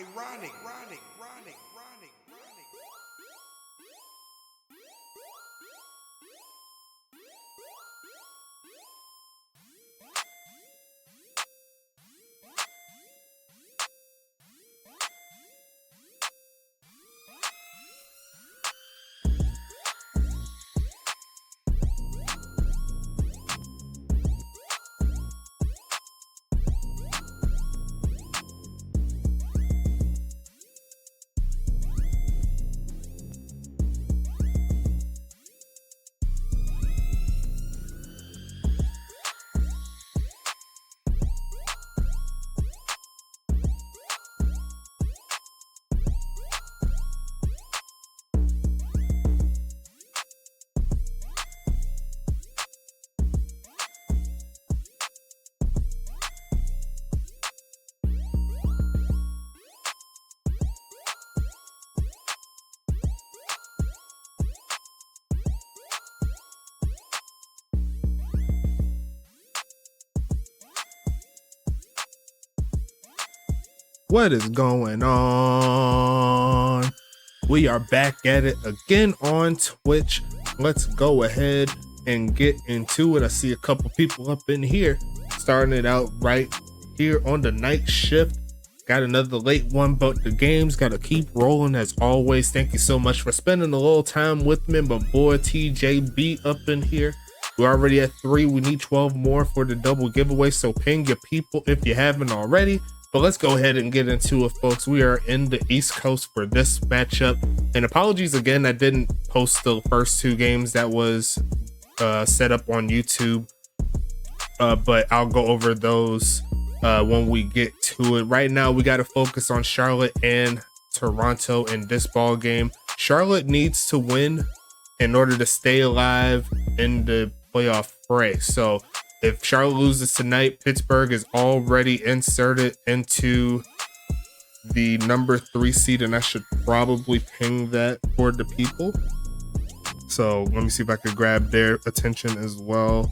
ironic. What is going on? We are back at it again on Twitch. Let's go ahead and get into it. I see a couple people up in here starting it out right here on the night shift. Got another late one, but the game's got to keep rolling as always. Thank you so much for spending a little time with me. My boy TJB up in here. We're already at 3. We need 12 more for the double giveaway, so ping your people if you haven't already. But let's go ahead and get into it, folks. We are in the East Coast for this matchup. And apologies again, I didn't post the first 2 games that was set up on YouTube. But I'll go over those when we get to it. Right now, we got to focus on Charlotte and Toronto in this ball game. Charlotte needs to win in order to stay alive in the playoff fray. So if Charlotte loses tonight, Pittsburgh is already inserted into the number 3 seed, and I should probably ping that for the people. So let me see if I could grab their attention as well.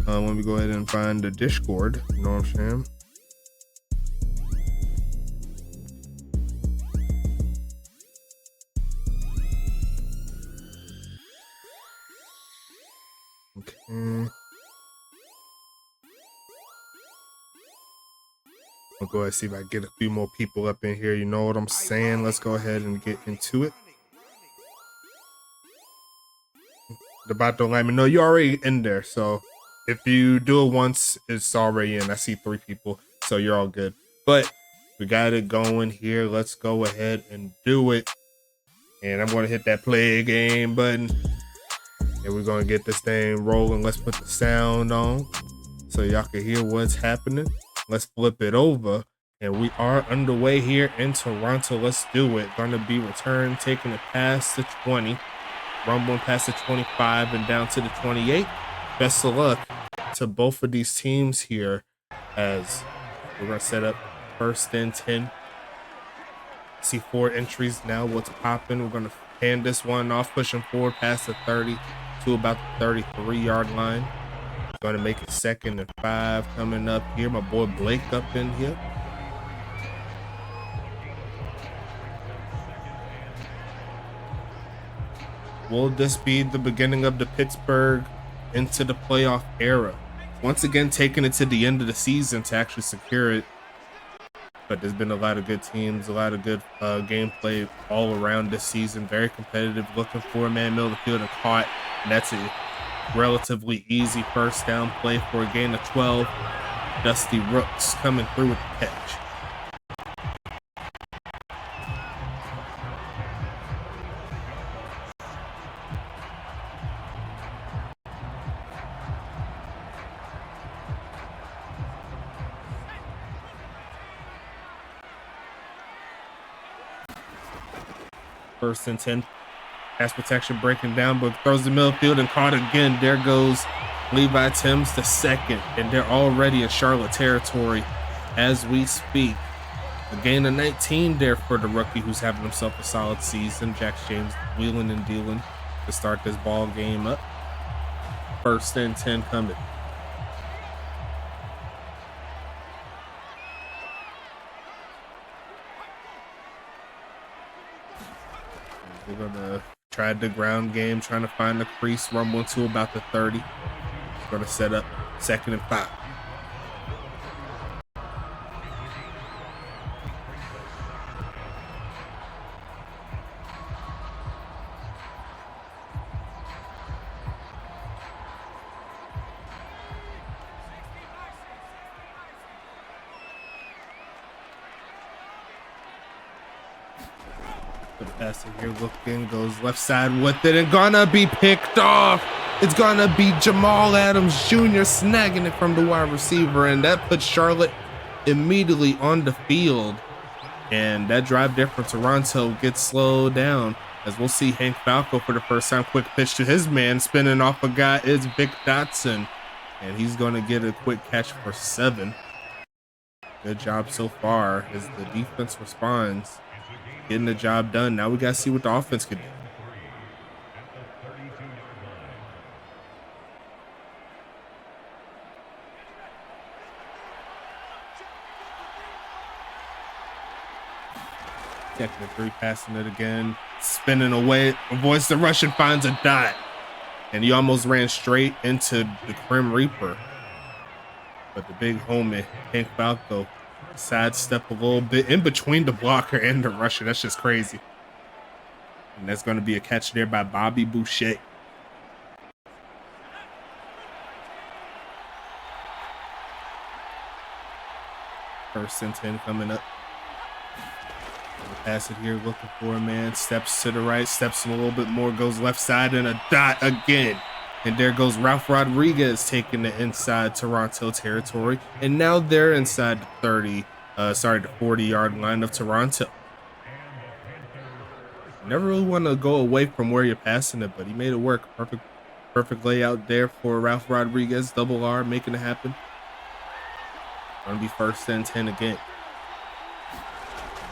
Let me go ahead and find the Discord. You know what I'm saying? Okay. I'll go ahead and see if I get a few more people up in here. You know what I'm saying? Let's go ahead and get into it. About to let me know you're already in there. So if you do it once, it's already in. I see 3 people, so you're all good. But we got it going here. Let's go ahead and do it. And I'm going to hit that play game button. And we're going to get this thing rolling. Let's put the sound on so y'all can hear what's happening. Let's flip it over, and we are underway here in Toronto. Let's do it. Going to be return, taking it past the 20, rumbling past the 25 and down to the 28. Best of luck to both of these teams here as we're going to set up 1st and 10. See 4 entries now. What's popping? We're going to hand this one off, pushing forward past the 30 to about the 33-yard line. Going to make it 2nd and 5 coming up here. My boy Blake up in here. Will this be the beginning of the Pittsburgh into the playoff era? Once again, taking it to the end of the season to actually secure it. But there's been a lot of good teams, a lot of good gameplay all around this season. Very competitive, looking for a man middle of the field and caught. And that's a relatively easy 1st down play for a gain of 12. Dusty Rooks coming through with the catch. First and 10. Pass protection breaking down, but throws the middle field and caught again. There goes Levi Timms the 2nd, and they're already in Charlotte territory as we speak. A gain of 19 there for the rookie who's having himself a solid season. Jax James wheeling and dealing to start this ball game up. 1st and 10 coming. They're gonna try the ground game, trying to find the crease, rumble to about the 30. Gonna set up 2nd and 5. The pass here looking, goes left side with it and gonna be picked off. It's gonna be Jamal Adams Jr. snagging it from the wide receiver, and that puts Charlotte immediately on the field. And that drive there for Toronto gets slowed down, as we'll see Hank Falco for the first time. Quick pitch to his man, spinning off a guy is Vic Dotson, and he's gonna get a quick catch for 7. Good job so far as the defense responds, getting the job done. Now we gotta see what the offense can do. Second and 3, passing it again, spinning away, avoids the rush and finds a dot. And he almost ran straight into the Grim Reaper. But the big homie, Hank Falco, sidestep a little bit in between the blocker and the rusher. That's just crazy. And that's going to be a catch there by Bobby Boucher. First and 10 coming up. Pass it here, looking for a man. Steps to the right, steps in a little bit more, goes left side and a dot again. And there goes Ralph Rodriguez taking the inside Toronto territory. And now they're inside the 40-yard line of Toronto. You never really want to go away from where you're passing it, but he made it work. Perfect layout there for Ralph Rodriguez. Double R, making it happen. Gonna be first and 10 again.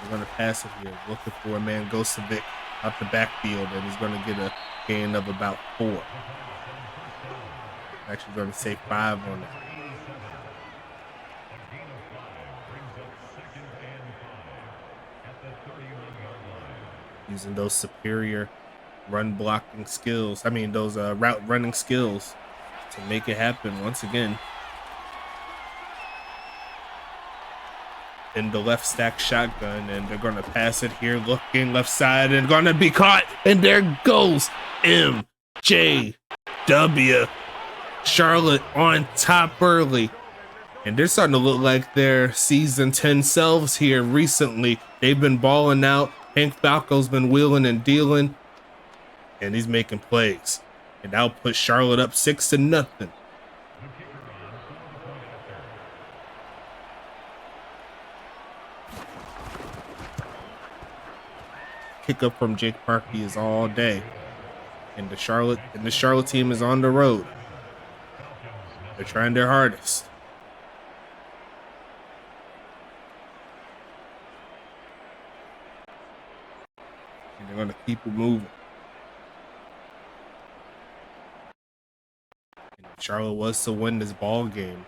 We're gonna pass it here, looking for a man, goes to Vic out the backfield, and he's gonna get a gain of about 4. Actually gonna say 5 on that. Using those superior run blocking skills, those route running skills to make it happen once again. In the left stack shotgun, and they're gonna pass it here, looking left side, and gonna be caught, and there goes MJW. Charlotte on top early, and they're starting to look like their season 10 selves here recently. They've been balling out. Hank Falco's been wheeling and dealing, and he's making plays, and that'll put Charlotte up 6-0. Kick up from Jake Parkey is all day, and the Charlotte team is on the road. They're trying their hardest. And they're going to keep it moving. And Charlotte was to win this ball game,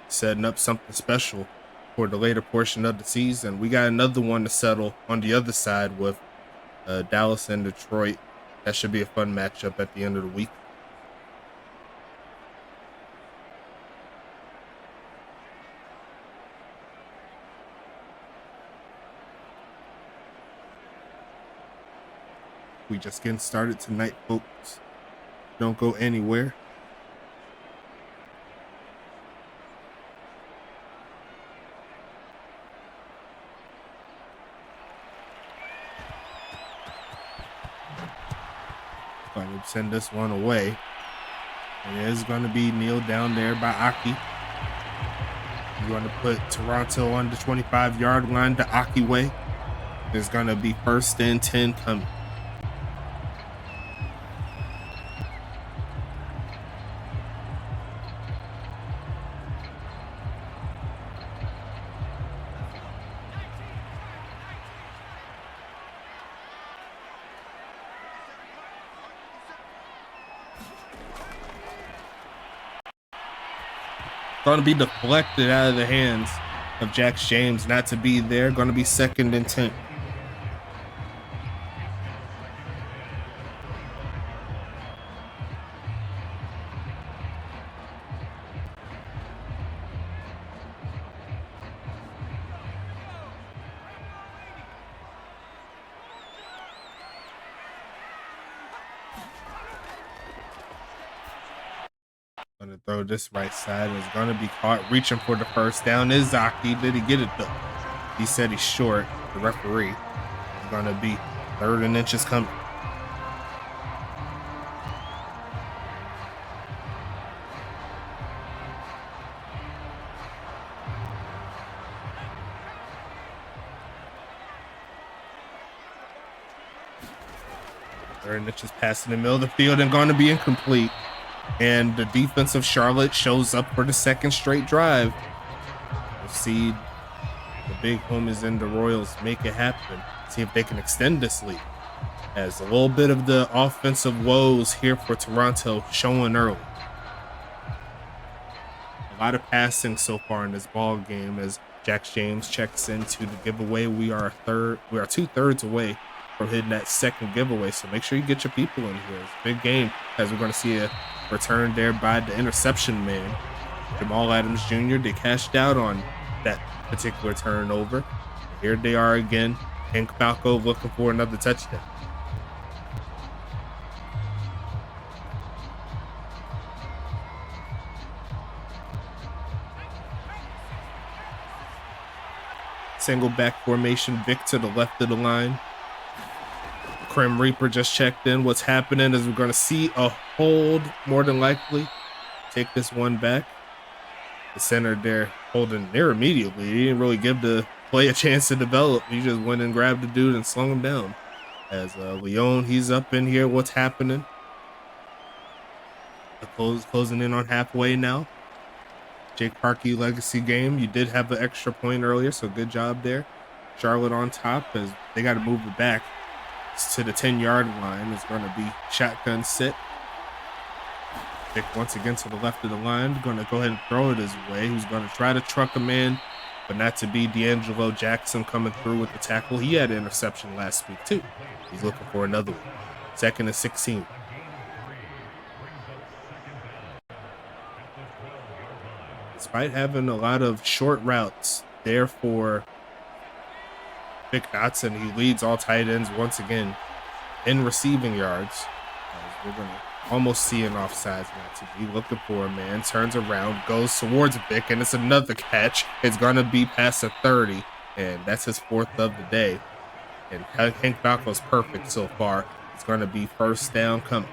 setting up something special for the later portion of the season. We got another one to settle on the other side with Dallas and Detroit. That should be a fun matchup at the end of the week. We just getting started tonight, folks. Don't go anywhere. Going to send this one away. And it is going to be kneeled down there by Aki. You want to put Toronto on the 25-yard line to Aki way. There's going to be first and 10 coming. Going to be deflected out of the hands of Jax James, not to be there. Going to be second and 10. Gonna throw this right side. It's gonna be caught reaching for the first down. Is Zaki. Did he get it though? He said he's short. The referee is gonna be 3rd and inches coming. Third and inches passing the middle of the field and going to be incomplete. And the defense of Charlotte shows up for the 2nd straight drive. We'll see the big homies in the Royals make it happen. See if they can extend this lead. As a little bit of the offensive woes here for Toronto showing early. A lot of passing so far in this ball game as Jack James checks into the giveaway. We are 2/3 away from hitting that 2nd giveaway, so make sure you get your people in here. It's a big game as we're going to see a return there by the interception man, Jamal Adams Jr. They cashed out on that particular turnover. Here they are again. Hank Falco looking for another touchdown. Single back formation, Vic to the left of the line. Crim Reaper just checked in. What's happening is we're going to see a hold, more than likely. Take this one back. The center there holding there immediately. He didn't really give the play a chance to develop. He just went and grabbed the dude and slung him down. As Leon, he's up in here. What's happening? Closing in on halfway now. Jake Parkey legacy game. You did have an extra point earlier, so good job there. Charlotte on top as they got to move it back to the 10-yard line. It's going to be shotgun set. Vic once again to the left of the line. Going to go ahead and throw it his way. He's going to try to truck him in, but not to be D'Angelo Jackson coming through with the tackle. He had an interception last week too. He's looking for another one. 2nd and 16. Despite having a lot of short routes, therefore Vic Dotson, he leads all tight ends once again in receiving yards. We're going to almost see an offsides not to be looking for a man. Turns around, goes towards Vic, and it's another catch. It's going to be past the 30, and that's his 4th of the day. And Hank Falco's perfect so far. It's going to be 1st down coming.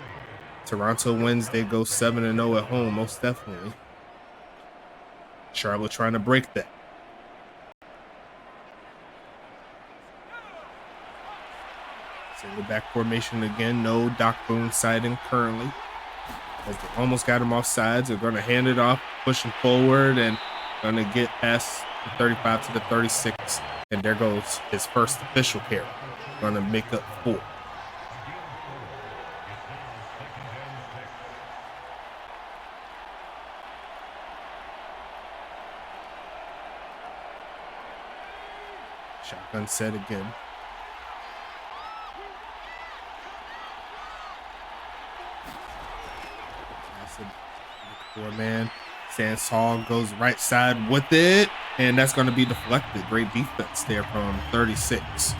Toronto wins. They go 7-0 at home, most definitely. Charlotte trying to break that. Single back formation again. No Doc Boone sighting currently. As they almost got him off sides. They're going to hand it off, pushing forward, and going to get past the 35 to the 36. And there goes his first official carry. Going to make up 4. Shotgun set again. Man, stands tall, goes right side with it, and that's going to be deflected. Great defense there from 36. It's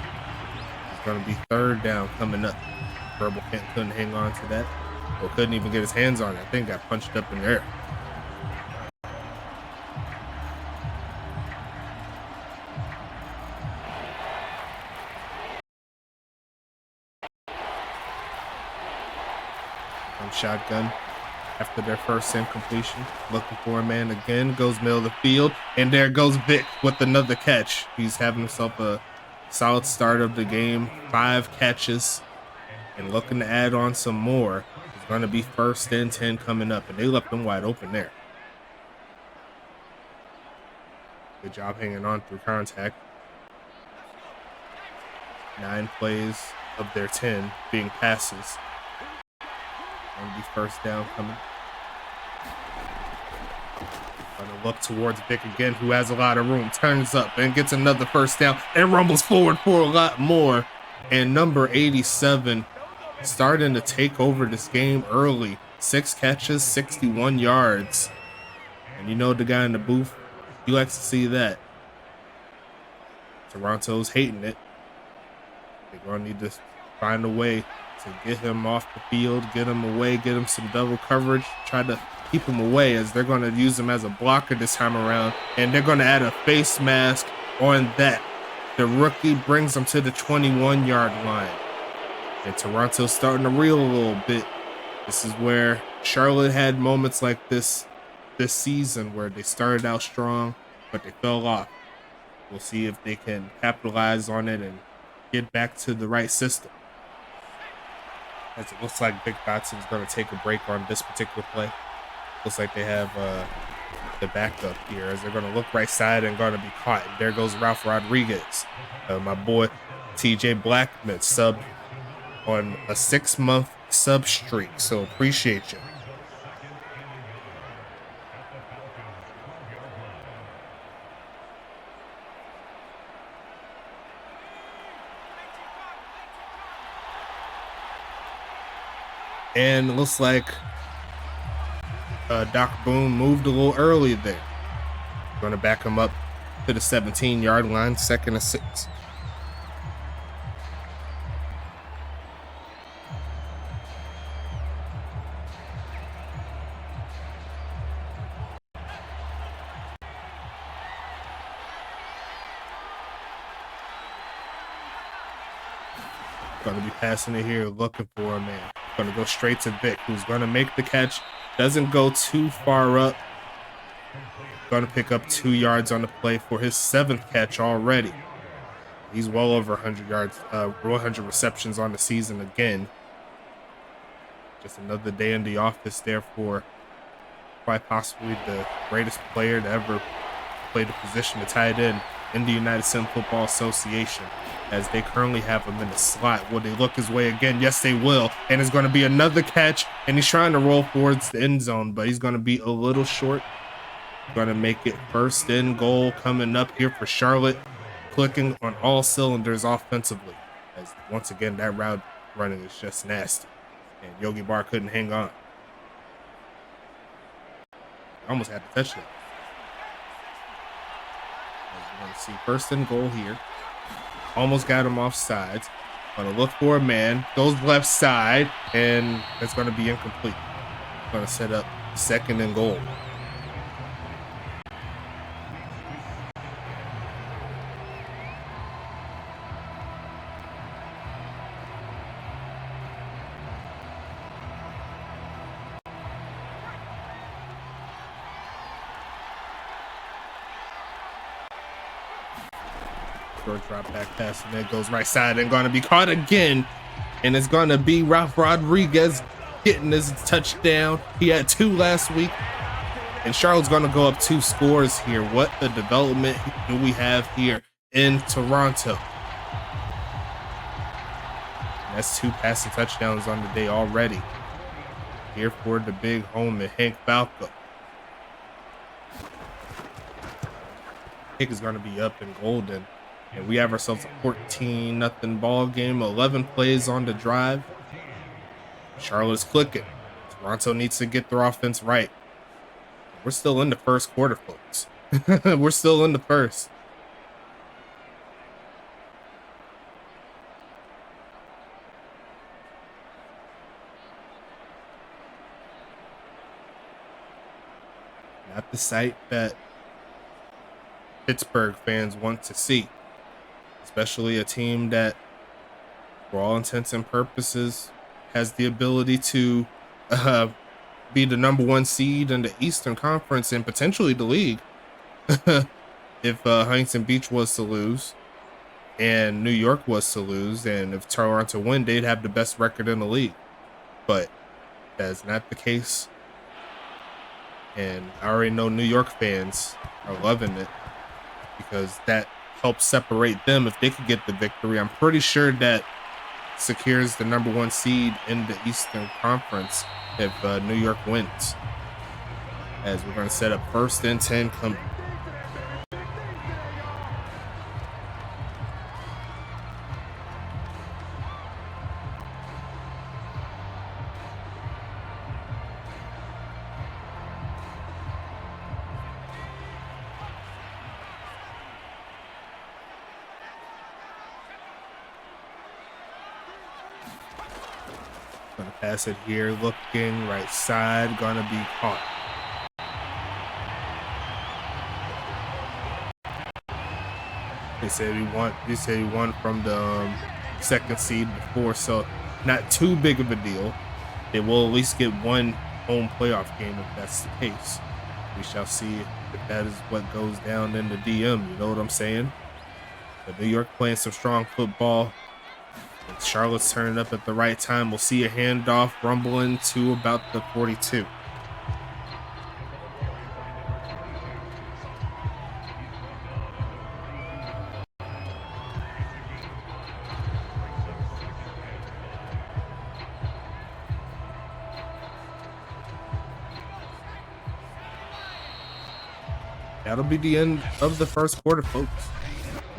going to be 3rd down coming up. Verbal couldn't hang on to that, or couldn't even get his hands on it. I think got punched up in there. Shotgun after their first incompletion, looking for a man again, goes middle of the field, and there goes Vic with another catch. He's having himself a solid start of the game, 5 catches, and looking to add on some more. It's going to be 1st and 10 coming up, and they left them wide open there. Good job hanging on through contact. 9 plays of their 10 being passes. Gonna be 1st down coming. Gonna look towards Vic again, who has a lot of room. Turns up and gets another 1st down and rumbles forward for a lot more. And number 87 starting to take over this game early. 6 catches, 61 yards. And you know the guy in the booth, he likes to see that. Toronto's hating it. They're gonna need to find a way to get him off the field, get him away, get him some double coverage, try to keep him away, as they're going to use him as a blocker this time around, and they're going to add a face mask on that. The rookie brings him to the 21-yard line, and Toronto's starting to reel a little bit. This is where Charlotte had moments like this season, where they started out strong, but they fell off. We'll see if they can capitalize on it and get back to the right system. As it looks like Big Dotson's going to take a break on this particular play. Looks like they have the backup here, as they're going to look right side and going to be caught. And there goes Ralph Rodriguez. My boy TJ Blackman subbed on a 6-month sub streak, so appreciate you. And it looks like Doc Boone moved a little early there. Going to back him up to the 17-yard line, 2nd and 6. Going to be passing it here, looking for a man. Going to go straight to Vic, who's going to make the catch. Doesn't go too far up. Going to pick up 2 yards on the play for his 7th catch already. He's well over 100 yards, 100 receptions on the season again. Just another day in the office there for quite possibly the greatest player to ever play the position of tight end in the United States Football Association, as they currently have him in the slot. Will they look his way again? Yes, they will. And it's going to be another catch, and he's trying to roll towards the end zone, but he's going to be a little short. Going to make it 1st and goal coming up here for Charlotte, clicking on all cylinders offensively, as once again that route running is just nasty, and Yogi Bar couldn't hang on. Almost had to touch that. We're going to see 1st and goal here. Almost got him off sides. Going to look for a man. Goes left side, and it's going to be incomplete. Going to set up 2nd and goal. Short drop back pass, and it goes right side and going to be caught again. And it's going to be Ralph Rodriguez getting his touchdown. He had 2 last week. And Charlotte's going to go up 2 scores here. What a development do we have here in Toronto. And that's 2 passing touchdowns on the day already. Here for the big homie, Hank Falco. Kick is going to be up in golden. And we have ourselves a 14-0 ball game. 11 plays on the drive. Charlotte's clicking. Toronto needs to get their offense right. We're still in the 1st quarter, folks. We're still in the 1st. Not the sight that Pittsburgh fans want to see. Especially a team that, for all intents and purposes, has the ability to be the #1 seed in the Eastern Conference and potentially the league. If Huntington Beach was to lose and New York was to lose, and if Toronto win, they'd have the best record in the league. But that's not the case. And I already know New York fans are loving it, because that helps separate them if they could get the victory. I'm pretty sure that secures the #1 seed in the Eastern Conference if New York wins. As we're going to set up 1st and 10 coming. Gonna pass it here, looking right side, gonna be caught. They said he won from the second seed before, so not too big of a deal. They will at least get one home playoff game if that's the case. We shall see if that is what goes down in the DM. You know what I'm saying? But New York playing some strong football. And Charlotte's turning up at the right time. We'll see a handoff rumbling to about the 42. That'll be the end of the first quarter, folks.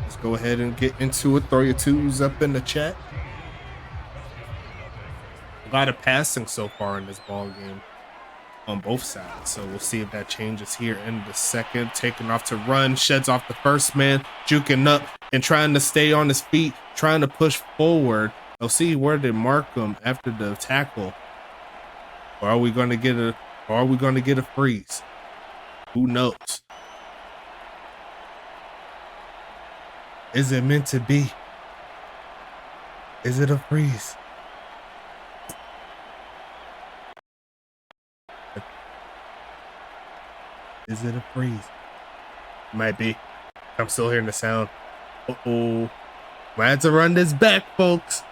Let's go ahead and get into it. Throw your twos up in the chat. A lot of passing so far in this ball game on both sides, so we'll see if that changes here in the second. Taking off to run, sheds off the first man, juking up and trying to stay on his feet, trying to push forward. We'll see where they mark him after the tackle. Or are we going to get a freeze? Who knows? Is it meant to be? Is it a freeze? Is it a freeze? Might be. I'm still hearing the sound. Uh-oh. Might have to run this back, folks.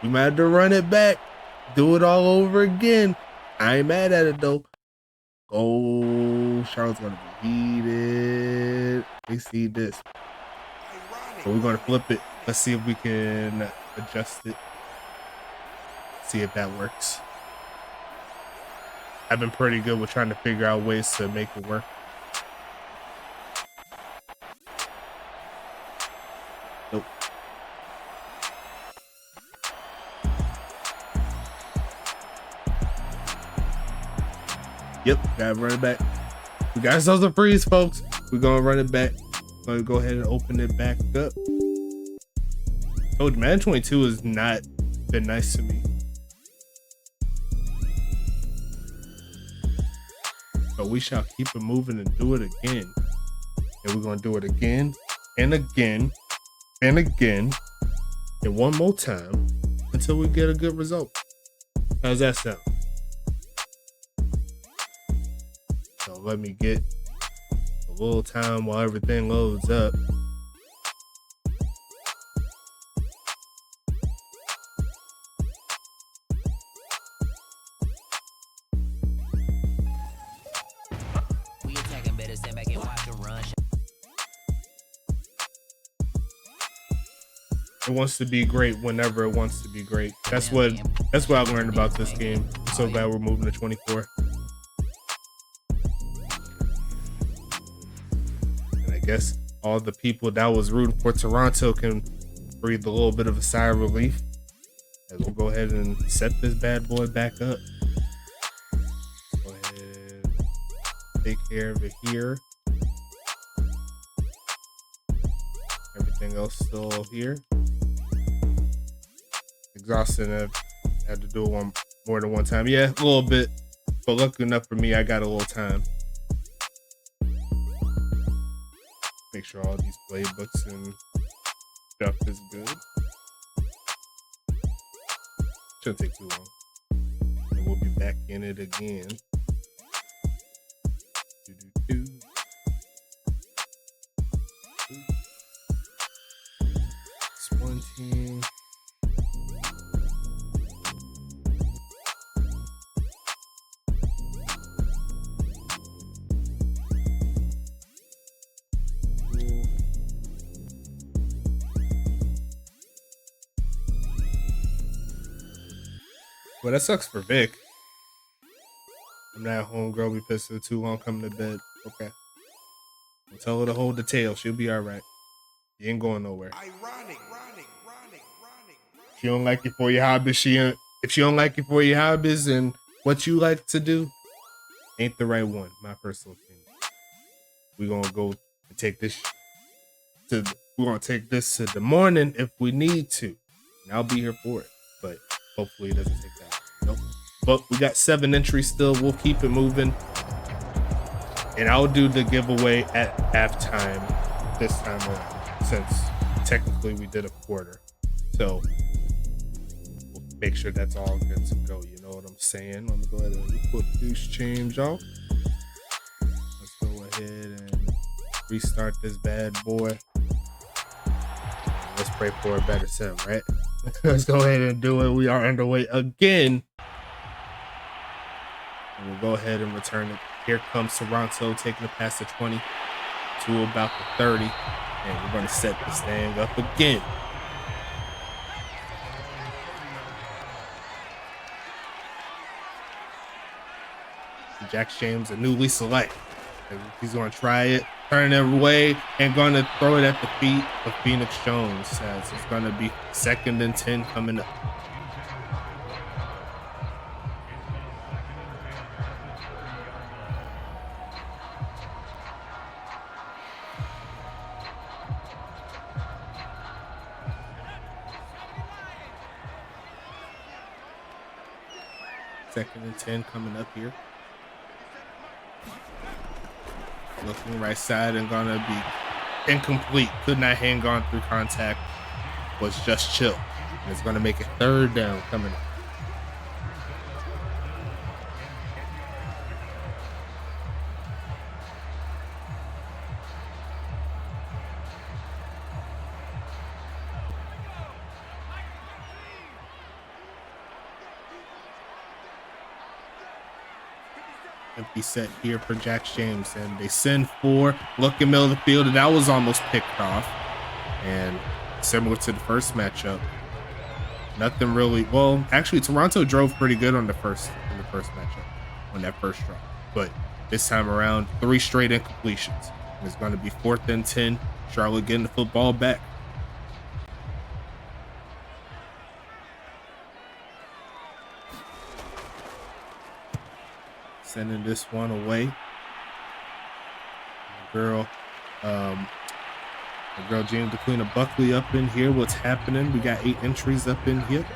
We might have to run it back. Do it all over again. I ain't mad at it, though. Oh, Charlotte's going to be heated. They see this. So we're going to flip it. Let's see if we can adjust it. See if that works. I've been pretty good with trying to figure out ways to make it work. Nope. Yep, gotta run it back. We got ourselves a freeze, folks. We're gonna run it back. We're gonna go ahead and open it back up. Oh, Madden 22 has not been nice to me. But we shall keep it moving and do it again. And we're gonna do it again and again and again and one more time until we get a good result. How's that sound? So let me get a little time while everything loads up. It wants to be great whenever it wants to be great. That's what I learned about this game. I'm so glad we're moving to 24. And I guess all the people that was rooting for Toronto can breathe a little bit of a sigh of relief as we'll go ahead and set this bad boy back up. Go ahead and take care of it here. Everything else still here. Exhausted. I've had to do it more than one time. Yeah, a little bit, but lucky enough for me, I got a little time. Make sure all these playbooks and stuff is good. Shouldn't take too long. And we'll be back in it again. Do-do-do. 20. Well, that sucks for Vic. I'm not home, girl. We pissed her too long coming to bed. Okay. I'll tell her to hold the tail. She'll be all right. You ain't going nowhere. Ironic. If she don't like you for your hobbies, if she don't like you for your hobbies and what you like to do, ain't the right one. My personal opinion. We're gonna go and take this to the morning if we need to. And I'll be here for it. But hopefully it doesn't take that. Nope. But we got 7 entries still. We'll keep it moving. And I'll do the giveaway at halftime this time around. since technically we did a quarter. So we'll make sure that's all good to go. You know what I'm saying? Let me go ahead and put this change off. Let's go ahead and restart this bad boy. Let's pray for a better sim, right? Let's go ahead and do it. We are underway again. And we'll go ahead and return it. Here comes Toronto taking it past the 20 to about the 30. And we're going to set this thing up again. Jack James, a newly select. He's going to try it, turn it away, and going to throw it at the feet of Phoenix Jones. As it's going to be 2nd and 10 coming up. Second and 10 coming up here. Looking right side and gonna be incomplete. Could not hang on through contact. Was just chill. And it's gonna make it 3rd down coming up. Empty set here for Jack James, and they send 4. Look in middle of the field, and that was almost picked off. And similar to the first matchup, nothing really. Well, actually, Toronto drove pretty good on the first matchup, on that first drive. But this time around, 3 straight incompletions. And it's going to be 4th and 10. Charlotte getting the football back. Sending this one away. The girl James the Queen of Buckley up in here. What's happening? We got 8 entries up in here.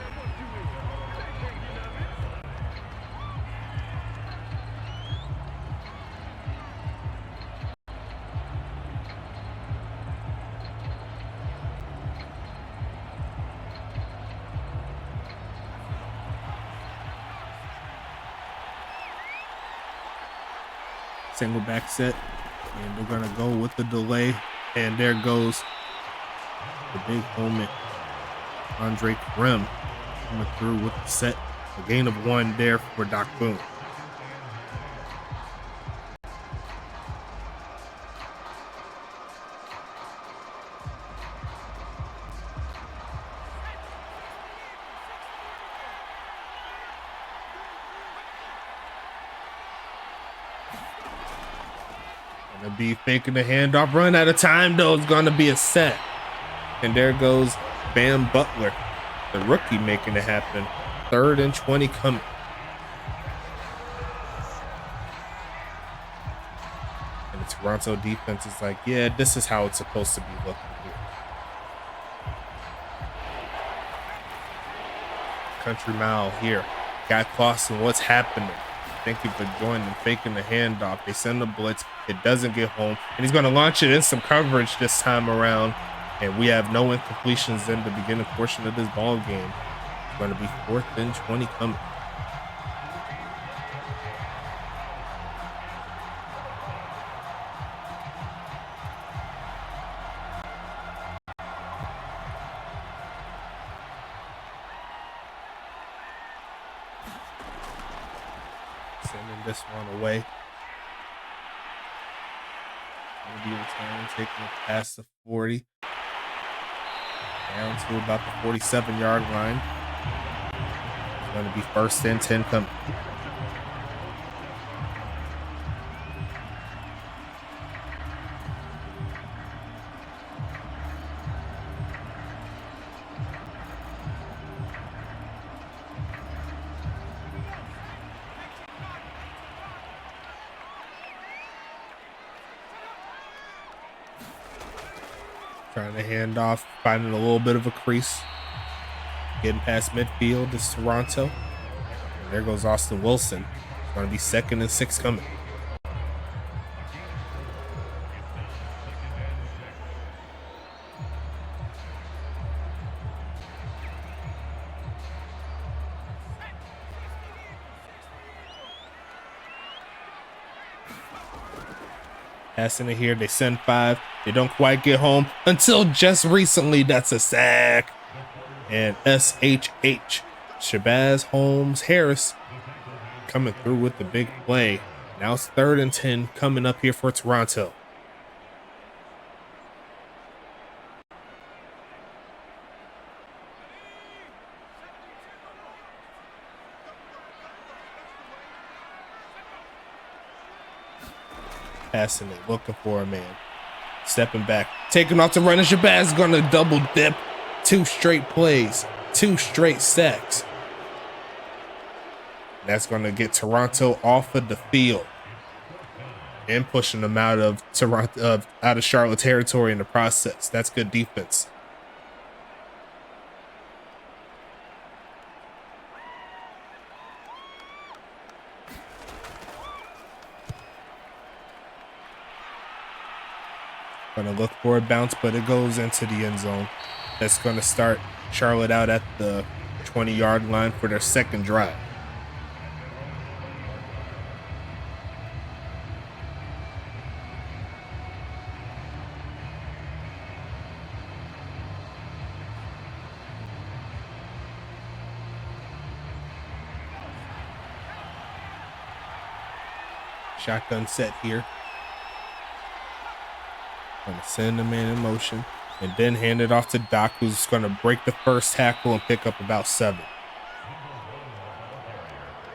Single back set, and they're gonna go with the delay, and there goes the big homie Andre Krim coming through with the set. A gain of 1 there for Doc Boone. Gonna be faking the handoff. Run out of time though. It's gonna be a set. And there goes Bam Butler, the rookie, making it happen. 3rd and 20 coming. And the Toronto defense is like, yeah, this is how it's supposed to be looking here. Country Mile here. Guy Clausen, what's happening? Thank you for joining, faking the handoff. They send the blitz. It doesn't get home. And he's going to launch it in some coverage this time around. And we have no incompletions in the beginning portion of this ball game. It's going to be 4th and 20 coming. Sending this one away. Gonna be returned, taking it past the 40. Down to about the 47-yard line. It's gonna be 1st and 10 coming. Trying to hand off, finding a little bit of a crease. Getting past midfield is Toronto. And there goes Austin Wilson. It's going to be 2nd and 6 coming. Passing it here, they send 5. They don't quite get home until just recently. That's a sack. And SHH, Shabazz Holmes Harris, coming through with the big play. Now it's 3rd and 10 coming up here for Toronto. Passing it, looking for a man. Stepping back, taking off to run, and Shabazz gonna double dip. 2 straight plays, 2 straight sacks. That's gonna get Toronto off of the field and pushing them out of Toronto, out of Charlotte territory in the process. That's good defense. Gonna look for a bounce, but it goes into the end zone. That's gonna start Charlotte out at the 20-yard line for their 2nd drive. Shotgun set here. Gonna send the man in motion and then hand it off to Doc, who's gonna break the first tackle and pick up about 7.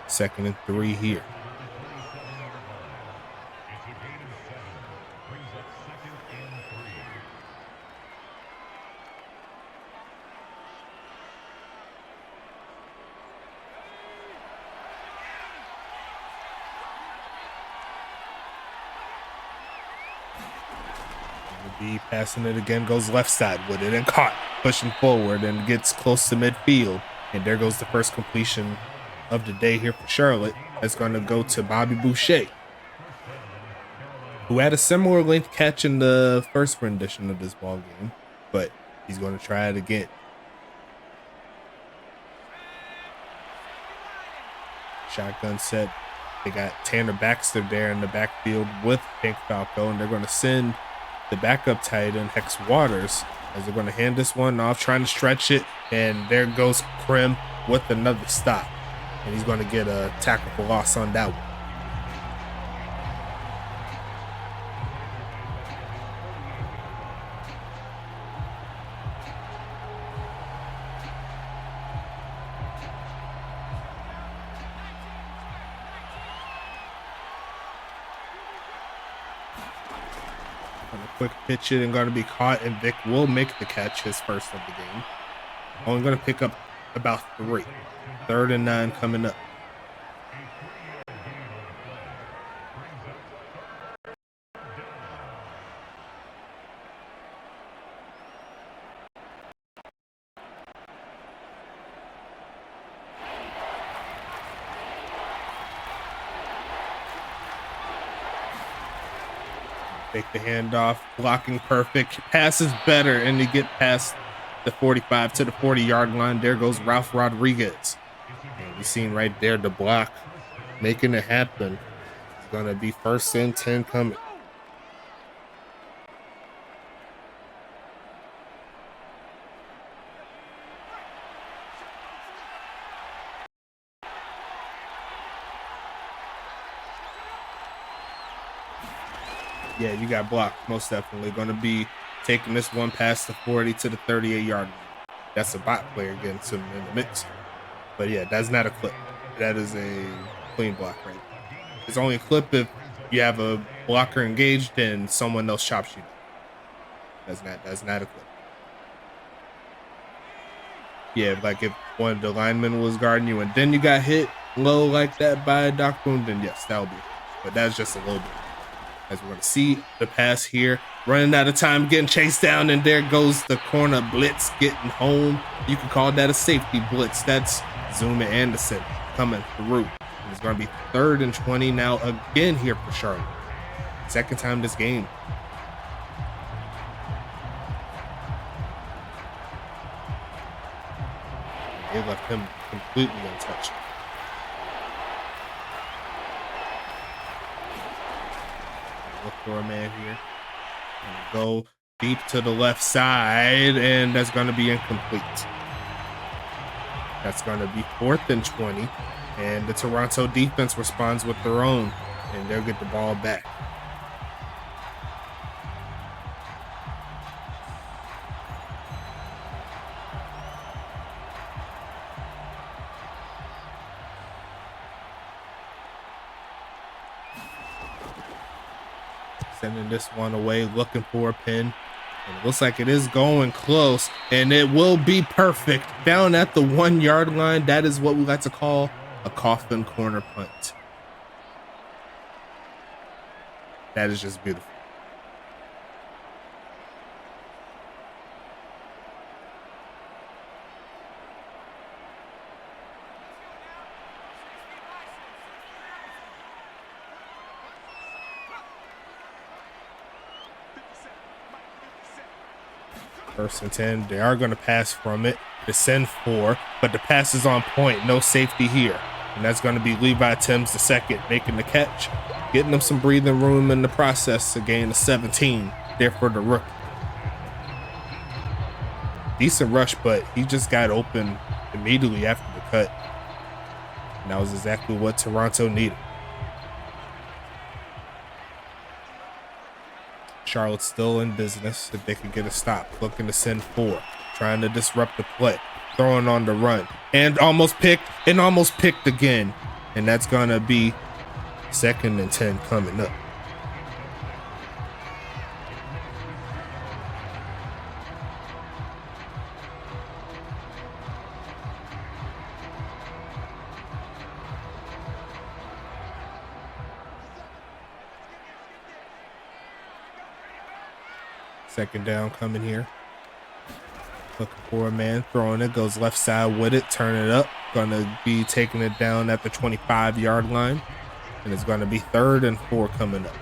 2nd and 3 here. Be passing it again, goes left side with it and caught, pushing forward and gets close to midfield. And there goes the first completion of the day here for Charlotte. That's going to go to Bobby Boucher, who had a similar length catch in the first rendition of this ball game, but he's going to try it again. Shotgun set. They got Tanner Baxter there in the backfield with Pink Falco, and they're going to send the backup tight end Hex Waters as they're going to hand this one off, trying to stretch it, and there goes Krim with another stop, and he's going to get a tackle for loss on that one. Quick pitch it and going to be caught, and Vic will make the catch, his first of the game. Only going to pick up about 3. 3rd and 9 coming up. Take the handoff, blocking perfect, passes better, and they get past the 45 to the 40-yard line. There goes Ralph Rodriguez. And you seen right there the block making it happen. It's going to be 1st and 10 coming. Yeah, you got blocked, most definitely. Going to be taking this one past the 40 to the 38-yard line. That's a bot player getting some in the mix. But yeah, that's not a clip. That is a clean block right there. It's only a clip if you have a blocker engaged and someone else chops you down. That's not a clip. Yeah, like if one of the linemen was guarding you and then you got hit low like that by Doc Boone, then yes, that would be it. But that's just a little bit. As we're going to see the pass here, running out of time, getting chased down, and there goes the corner blitz getting home. You can call that a safety blitz. That's Zuma Anderson coming through. It's going to be 3rd and 20 now again here for Charlotte. 2nd time this game. They left him completely untouched. Look for a man here. And go deep to the left side, and that's going to be incomplete. That's going to be 4th and 20, and the Toronto defense responds with their own, and they'll get the ball back. Sending this one away, looking for a pin. And it looks like it is going close, and it will be perfect. Down at the 1-yard line. That is what we like to call a coffin corner punt. That is just beautiful. First and 10. They are going to pass from it to send 4, but the pass is on point. No safety here. And that's going to be Levi Timms II making the catch, getting them some breathing room in the process. A gain of 17 there for the rookie. Decent rush, but he just got open immediately after the cut. And that was exactly what Toronto needed. Charlotte's still in business if they can get a stop. Looking to send 4. Trying to disrupt the play. Throwing on the run. And almost picked. And almost picked again. And that's going to be 2nd and 10 coming up. Second down coming here. Looking for a man, throwing it, goes left side with it, turn it up. Gonna be taking it down at the 25-yard line. And it's gonna be 3rd and 4 coming up.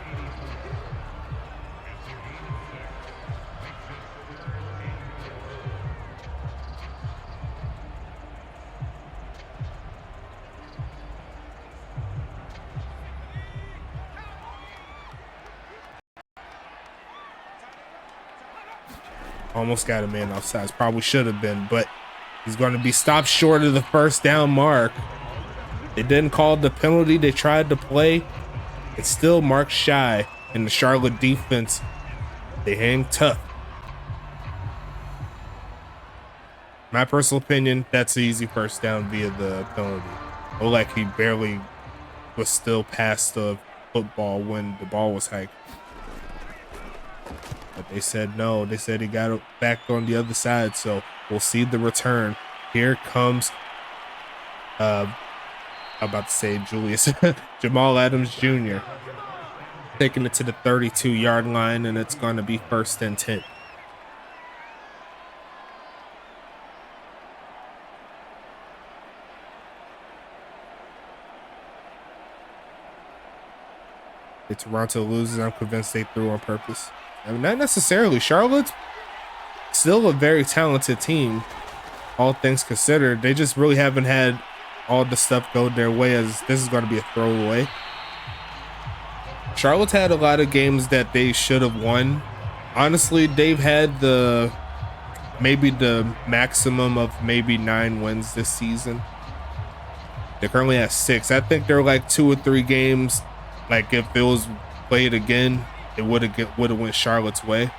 Almost got a man offsides. Probably should have been, but he's going to be stopped short of the 1st down mark. They didn't call the penalty. They tried to play. It's still marked shy. And the Charlotte defense, they hang tough. My personal opinion, that's an easy 1st down via the penalty. Looked like he barely was still past the football when the ball was hiked. But they said no. They said he got it back on the other side. So we'll see the return. Here comes, I'm about to say Julius, Jamal Adams Jr. taking it to the 32-yard line, and it's going to be 1st and 10. If Toronto loses, I'm convinced they threw on purpose. I mean, not necessarily. Charlotte's still a very talented team, all things considered. They just really haven't had all the stuff go their way, as this is going to be a throwaway. Charlotte's had a lot of games that they should have won. Honestly, they've had maybe the maximum of maybe 9 wins this season. They currently have 6. I think they're like 2 or 3 games. Like if it was played again, it would have went Charlotte's way.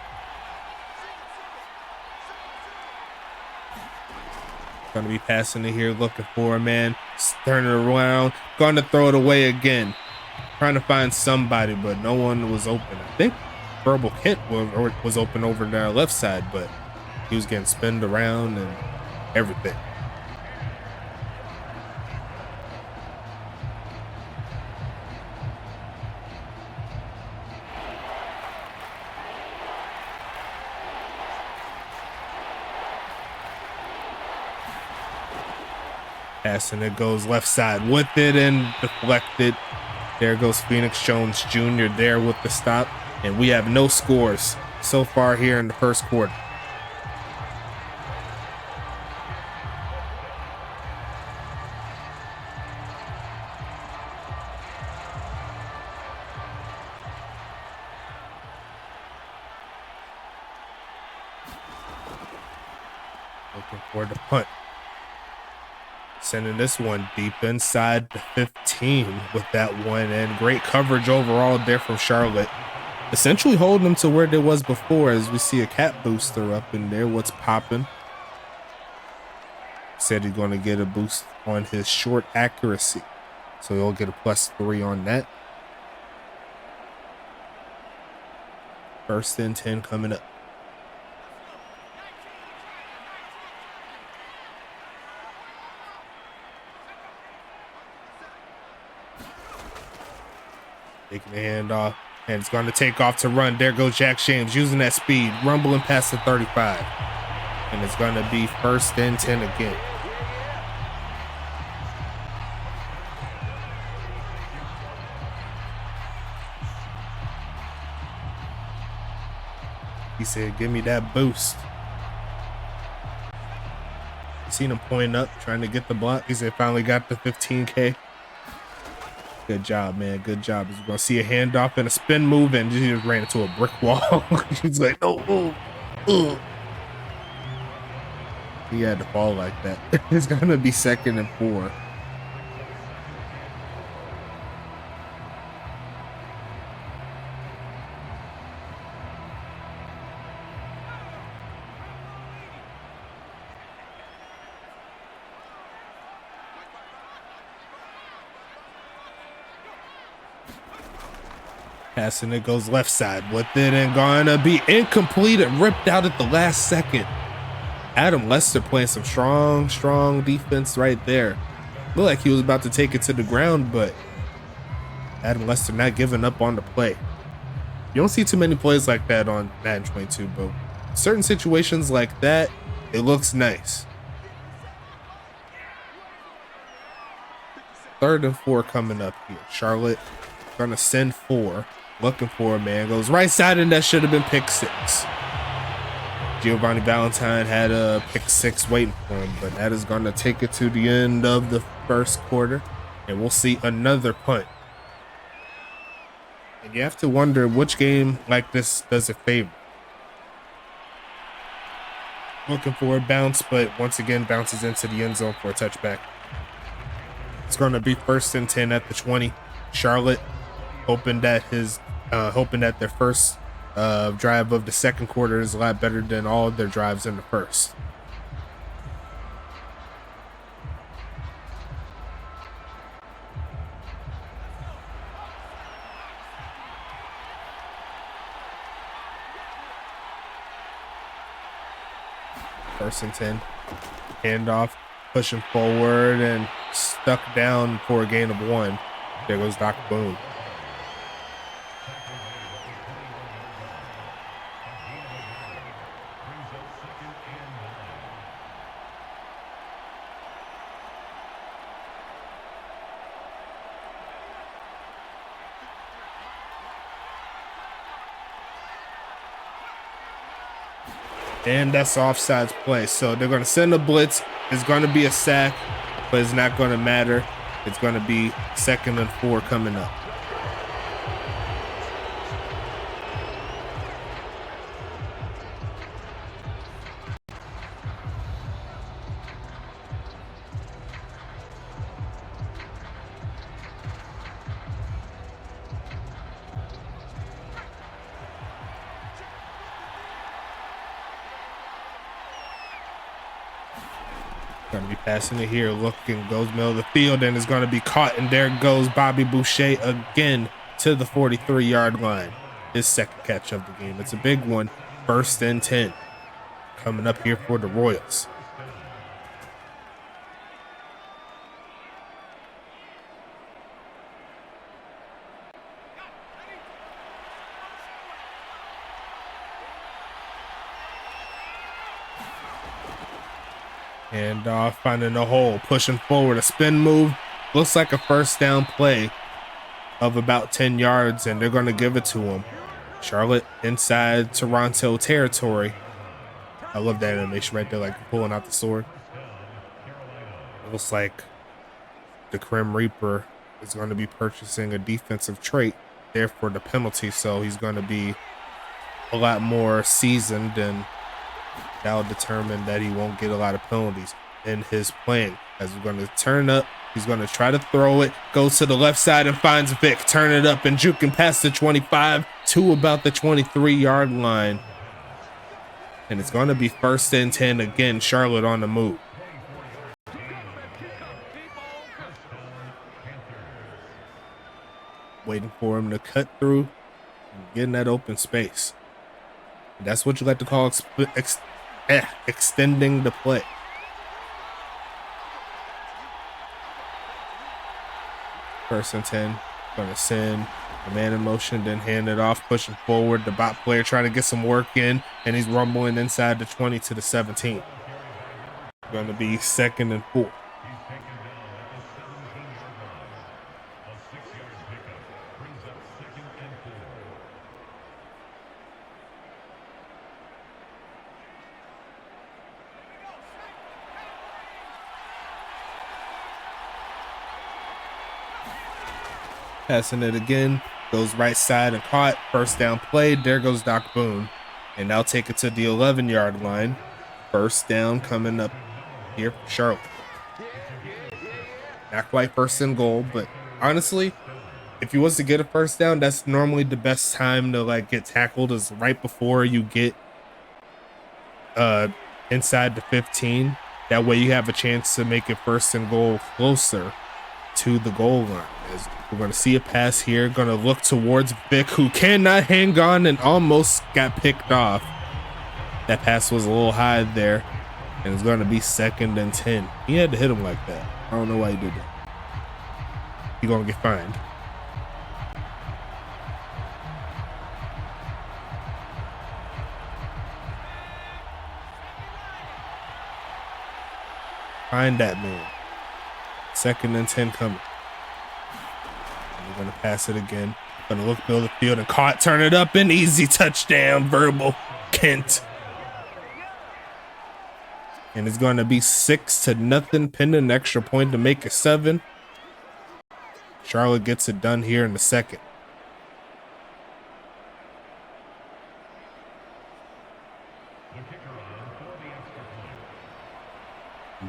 Going to be passing it here, looking for a man, turning around, going to throw it away again, trying to find somebody, but no one was open. I think Verbal Kent was open over their left side, but he was getting spinned around and everything. Pass, and it goes left side with it and deflected. There goes Phoenix Jones Jr. there with the stop. And we have no scores so far here in the first quarter. looking for the punt. Sending this one deep inside the 15 with that one, and great coverage overall there from Charlotte. Essentially holding them to where they was before, as we see a cat booster up in there. What's popping? Said he's going to get a boost on his short accuracy, so he'll get a +3 on that. 1st and 10 coming up. Taking the handoff, and it's going to take off to run. There goes Jack James using that speed, rumbling past the 35. And it's going to be 1st and 10 again. He said, give me that boost. You seen him pointing up, trying to get the block. He said, finally got the 15K. Good job, man. Good job. We're going to see a handoff and a spin move, and he just ran into a brick wall. He's like, no. He had to fall like that. It's going to be 2nd and 4. Passing it goes left side with it, and gonna be incomplete and ripped out at the last second. Adam Lester playing some strong defense right there. Looked like he was about to take it to the ground, but Adam Lester not giving up on the play. You don't see too many plays like that on Madden 22, but certain situations like that, it looks nice. 3rd and 4 coming up here. Charlotte gonna send 4. Looking for a man, goes right side, and that should have been pick 6. Giovanni Valentine had a pick 6 waiting for him, but that is going to take it to the end of the 1st quarter, and we'll see another punt. And you have to wonder which game like this does it favor. Looking for a bounce, but once again bounces into the end zone for a touchback. It's going to be 1st and 10 at the 20. Charlotte hoping that their first drive of the 2nd quarter is a lot better than all of their drives in the 1st. First and 10. Handoff, pushing forward, and stuck down for a gain of 1. There goes Doc Boone. And that's offsides play. So they're going to send a blitz. It's going to be a sack, but it's not going to matter. It's going to be 2nd and 4 coming up. Going to be passing it here, looking, goes middle of the field, and is going to be caught, and there goes Bobby Boucher again to the 43-yard line. His 2nd catch of the game. It's a big one. 1st and 10 coming up here for the Royals. And finding a hole, pushing forward, a spin move. Looks like a 1st down play of about 10 yards, and they're going to give it to him. Charlotte inside Toronto territory. I love that animation right there, like pulling out the sword. It looks like the Grim Reaper is going to be purchasing a defensive trait there for the penalty, so he's going to be a lot more seasoned and That'll determine that he won't get a lot of penalties in his playing. As we're going to turn up, he's going to try to throw it, goes to the left side and finds Vic. Turn it up and juking past the 25 to about the 23-yard line. And it's going to be 1st and 10 again. Charlotte on the move. Waiting for him to cut through and get in that open space. And that's what you like to call extending the play. First and 10, gonna send a man in motion, then hand it off, pushing forward. The bot player trying to get some work in, and he's rumbling inside the 20 to the 17. Gonna be 2nd and 4. Passing it again, goes right side and caught. 1st down play. There goes Doc Boone. And now take it to the 11-yard line. 1st down coming up here for Charlotte. Not quite 1st and goal, but honestly, if you was to get a 1st down, that's normally the best time to like get tackled, is right before you get inside the 15. That way you have a chance to make it 1st and goal closer to the goal line. As we're going to see a pass here, going to look towards Vic, who cannot hang on and almost got picked off. That pass was a little high there, and it's going to be 2nd and 10. He had to hit him like that. I don't know why he did that. He's going to get fined. Find that man. 2nd and 10 coming. We're going to pass it again. Going to look middle of the field and caught. Turn it up, an easy touchdown. Verbal Kent. And it's going to be 6-0, pending an extra point to make it 7. Charlotte gets it done here in the 2nd.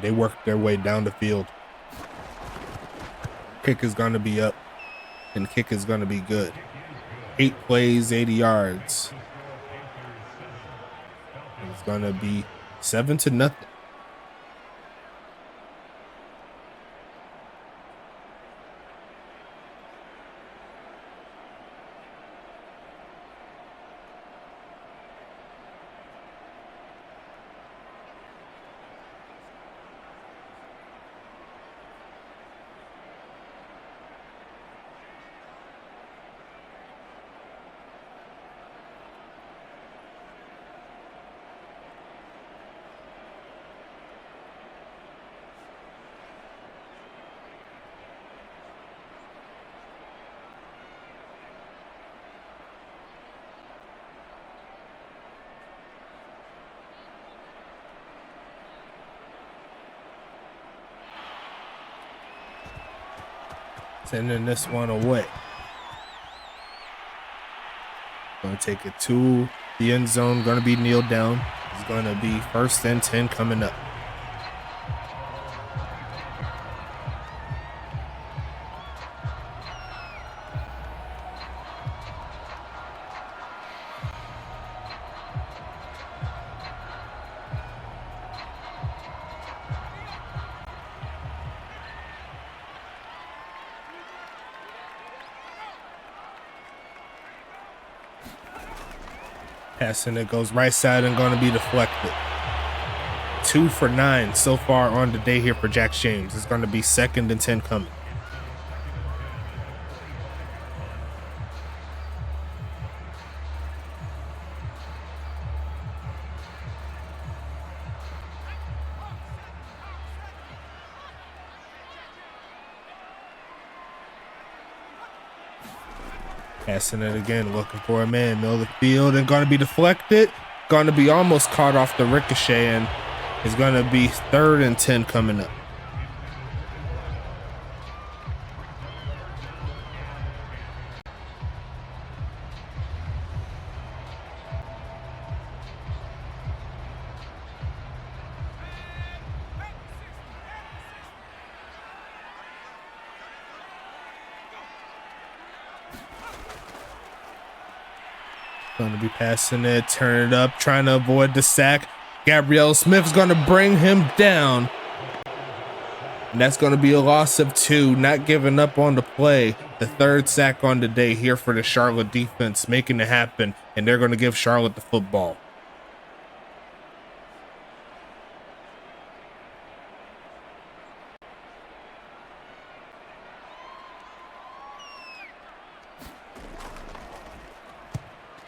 They work their way down the field. Kick is going to be up, and kick is going to be good. 8 plays, 80 yards. And it's going to be 7-0. Sending this one away. Going to take it to the end zone. Going to be kneeled down. It's going to be 1st and 10 coming up. Passing it goes right side and going to be deflected. 2 for 9 so far on the day here for Jack James. It's going to be 2nd and 10 coming. Passing it again, looking for a man, middle of the field, and going to be deflected. Going to be almost caught off the ricochet, and it's going to be 3rd and 10 coming up. Gonna be passing it, turn it up, trying to avoid the sack. Gabrielle Smith's gonna bring him down. And that's gonna be a loss of 2, not giving up on the play. The 3rd sack on the day here for the Charlotte defense, making it happen, and they're gonna give Charlotte the football.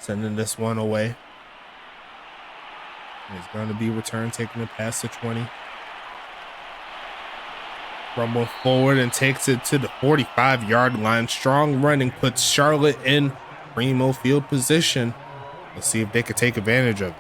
Sending this one away. It's going to be returned, taking it past the 20. Rumble forward and takes it to the 45-yard line. Strong running puts Charlotte in primo field position. Let's see if they could take advantage of it.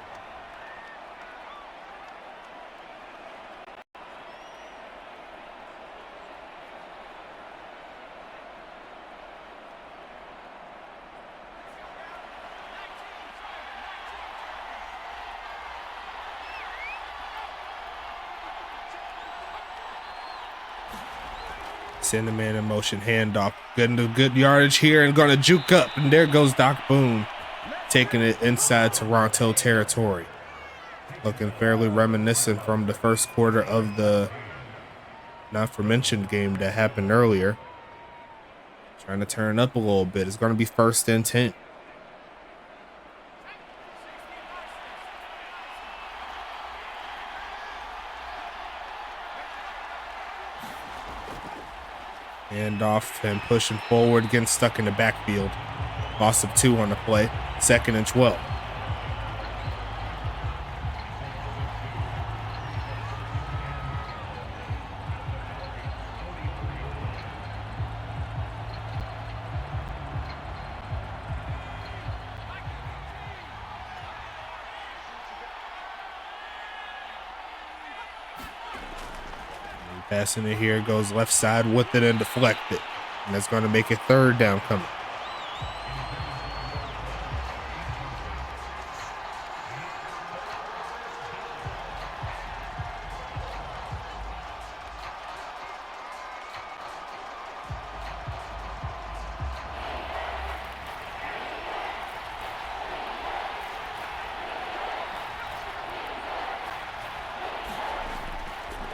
Send the man in motion, handoff, getting the good yardage here and gonna juke up, and there goes Doc Boone, taking it inside Toronto territory. Looking fairly reminiscent from the first quarter of the not for mentioned game that happened earlier. Trying to turn up a little bit. It's gonna be 1st and 10. Hand off and pushing forward, getting stuck in the backfield. Loss of 2 on the play. 2nd and 12. Passing it here, goes left side with it and deflected. And that's going to make it 3rd down coming.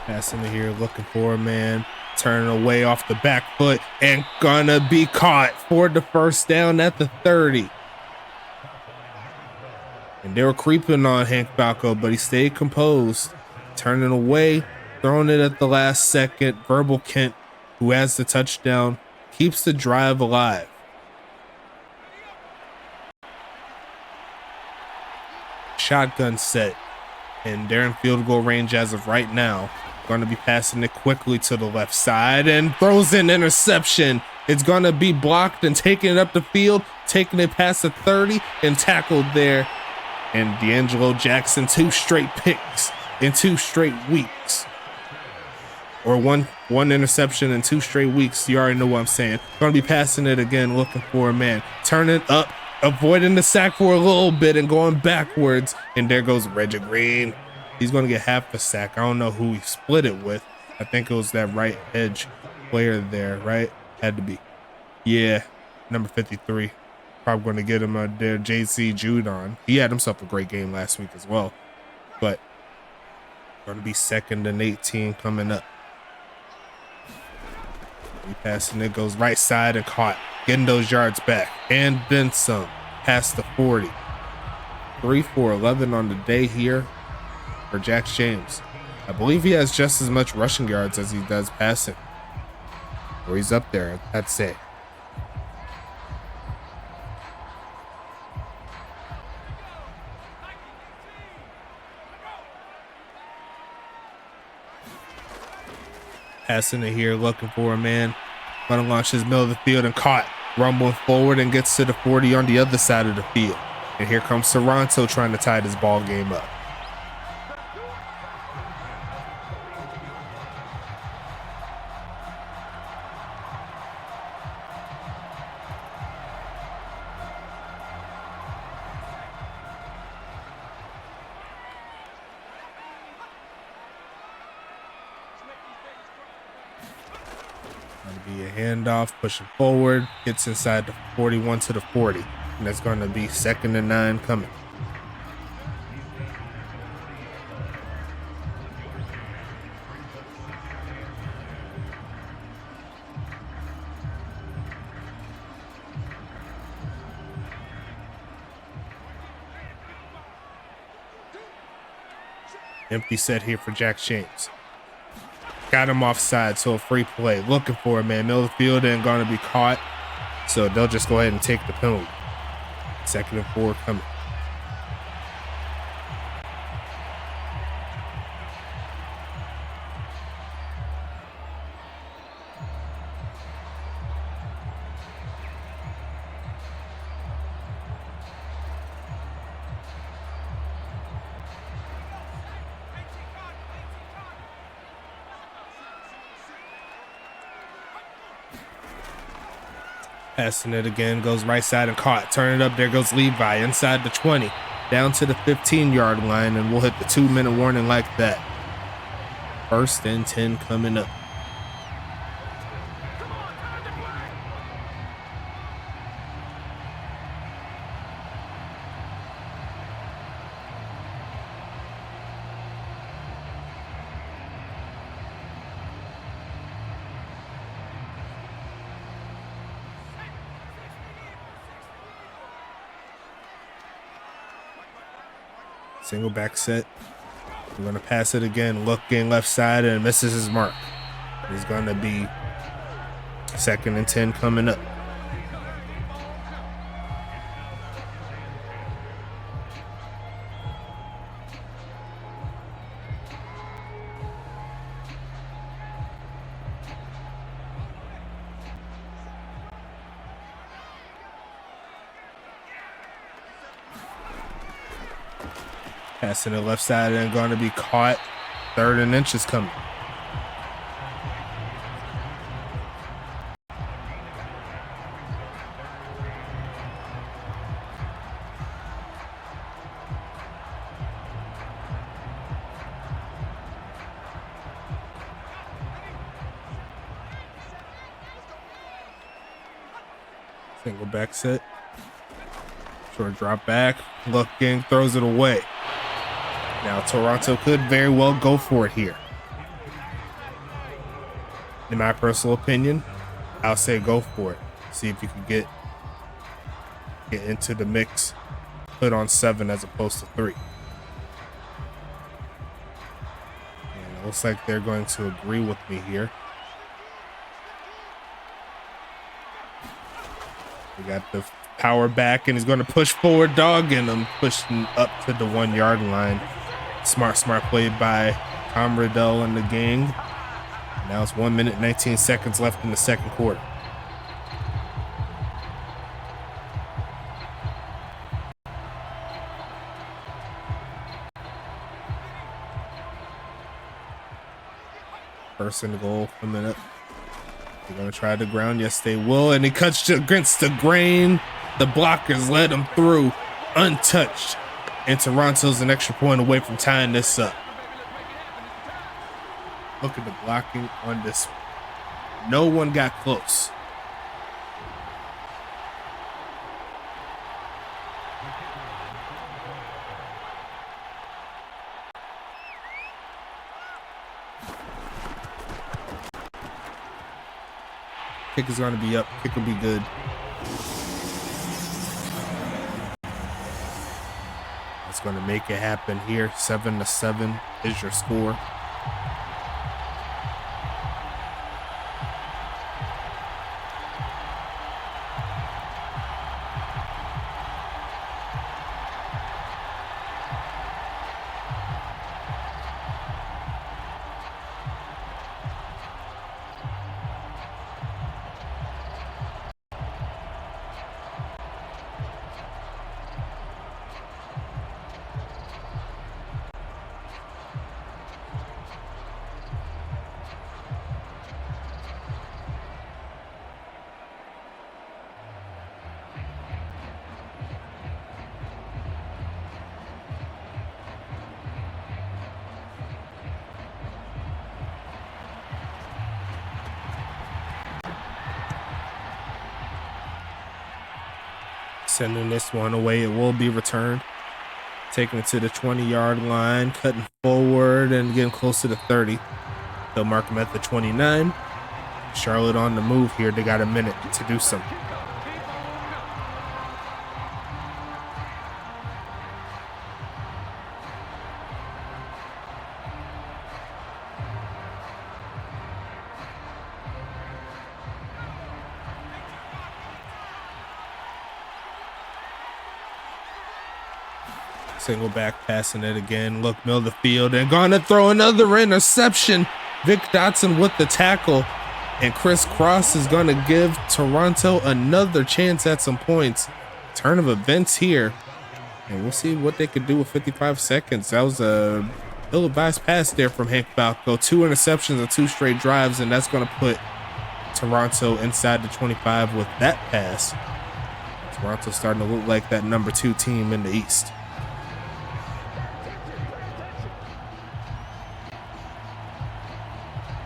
Passing it here, looking for a man, turning away off the back foot, and gonna be caught for the 1st down at the 30. And they were creeping on Hank Falco, but he stayed composed, turning away, throwing it at the last second. Verbal Kent, who has the touchdown, keeps the drive alive. Shotgun set, and they're in field goal range as of right now. Going to be passing it quickly to the left side and throws an interception. It's going to be blocked and taking it up the field, taking it past the 30 and tackled there. And D'Angelo Jackson, 2 straight picks in 2 straight weeks. Or one interception in 2 straight weeks. You already know what I'm saying. Going to be passing it again, looking for a man. Turn it up, avoiding the sack for a little bit and going backwards. And there goes Reggie Green. He's going to get half the sack. I don't know who he split it with. I think it was that right edge player there, right? Had to be. Yeah, number 53. Probably going to get him there, JC Judon. He had himself a great game last week as well. But going to be 2nd and 18 coming up. He passing it, goes right side and caught. Getting those yards back. And then some. Past the 40. 3 for 11 on the day here for Jack James. I believe he has just as much rushing yards as he does passing. Or he's up there, I'd say. Passing it here, looking for a man. Gonna launch his middle of the field and caught. Rumbling forward and gets to the 40 on the other side of the field. And here comes Toronto trying to tie this ball game up. Be a handoff, pushing forward, gets inside the 41 to the 40. And that's going to be 2nd and 9 coming. Empty set here for Jack James. Got him offside, so a free play. Looking for it, man. Middle of the field ain't going to be caught. So they'll just go ahead and take the penalty. 2nd and 4 coming. Passing it again, goes right side and caught. Turn it up, there goes Levi inside the 20, down to the 15-yard line, and we'll hit the 2-minute warning like that. 1st and 10 coming up. Single back set. We're going to pass it again. Looking left side and misses his mark. He's going to be 2nd and 10 coming up. Passing the left side and going to be caught. 3rd and inches coming. Single back set. Short drop back. Looking, throws it away. Now Toronto could very well go for it here. In my personal opinion, I'll say go for it. See if you can get into the mix. Put on 7 as opposed to 3. And it looks like they're going to agree with me here. We got the power back, and he's going to push forward, dogging him, pushing up to the 1-yard line. Smart play by Tom Riddell and the gang. Now it's 1 minute, 19 seconds left in the 2nd quarter. First and goal coming up. They're going to try the ground. Yes, they will. And he cuts against the grain. The blockers let him through untouched. And Toronto's an extra point away from tying this up. Look at the blocking on this one. No one got close. Kick is going to be up. Kick will be good. It's going to make it happen here. 7-7 is your score. Sending this one away. It will be returned. Taking it to the 20-yard line, cutting forward and getting close to the 30. They'll mark him at the 29. Charlotte on the move here. They got a minute to do something. Single back, passing it again. Look, middle of the field, and going to throw another interception. Vic Dotson with the tackle, and Chris Cross is going to give Toronto another chance at some points. Turn of events here, and we'll see what they could do with 55 seconds. That was a ill-advised pass there from Hank Falco. 2 interceptions and 2 straight drives, and that's going to put Toronto inside the 25 with that pass. Toronto starting to look like that number 2 team in the East.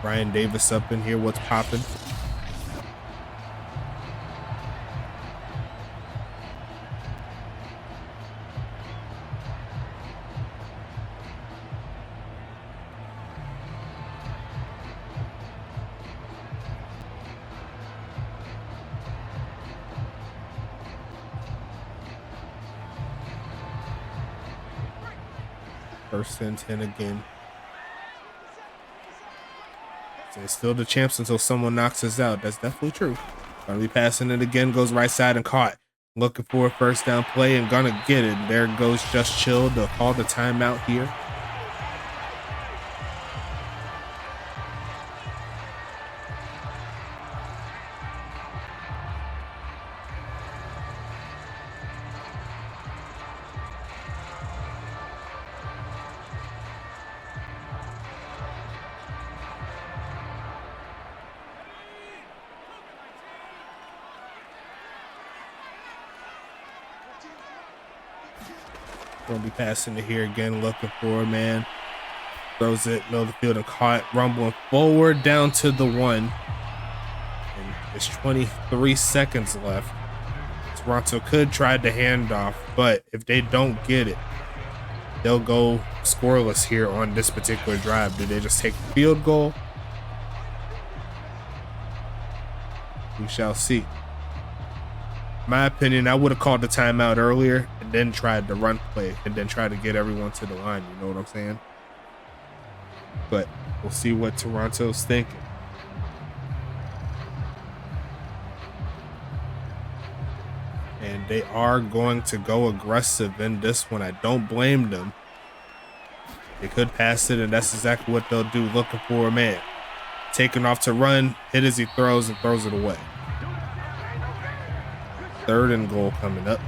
Ryan Davis up in here. What's popping? First and 10 again. They're still the champs until someone knocks us out. That's definitely true. Gonna be passing it again. Goes right side and caught. Looking for a first down play and gonna get it. There goes Just Chill to call the timeout here. Gonna be passing it here again, looking for a man. Throws it, middle of the field and caught. Rumbling forward down to the 1. And there's 23 seconds left. Toronto could try the handoff, but if they don't get it, they'll go scoreless here on this particular drive. Do they just take the field goal? We shall see. My opinion, I would have called the timeout earlier and then tried the run play and then try to get everyone to the line. You know what I'm saying? But we'll see what Toronto's thinking. And they are going to go aggressive in this one. I don't blame them. They could pass it, and that's exactly what they'll do. Looking for a man. Taking off to run, hit as he throws and throws it away. 3rd and goal coming up.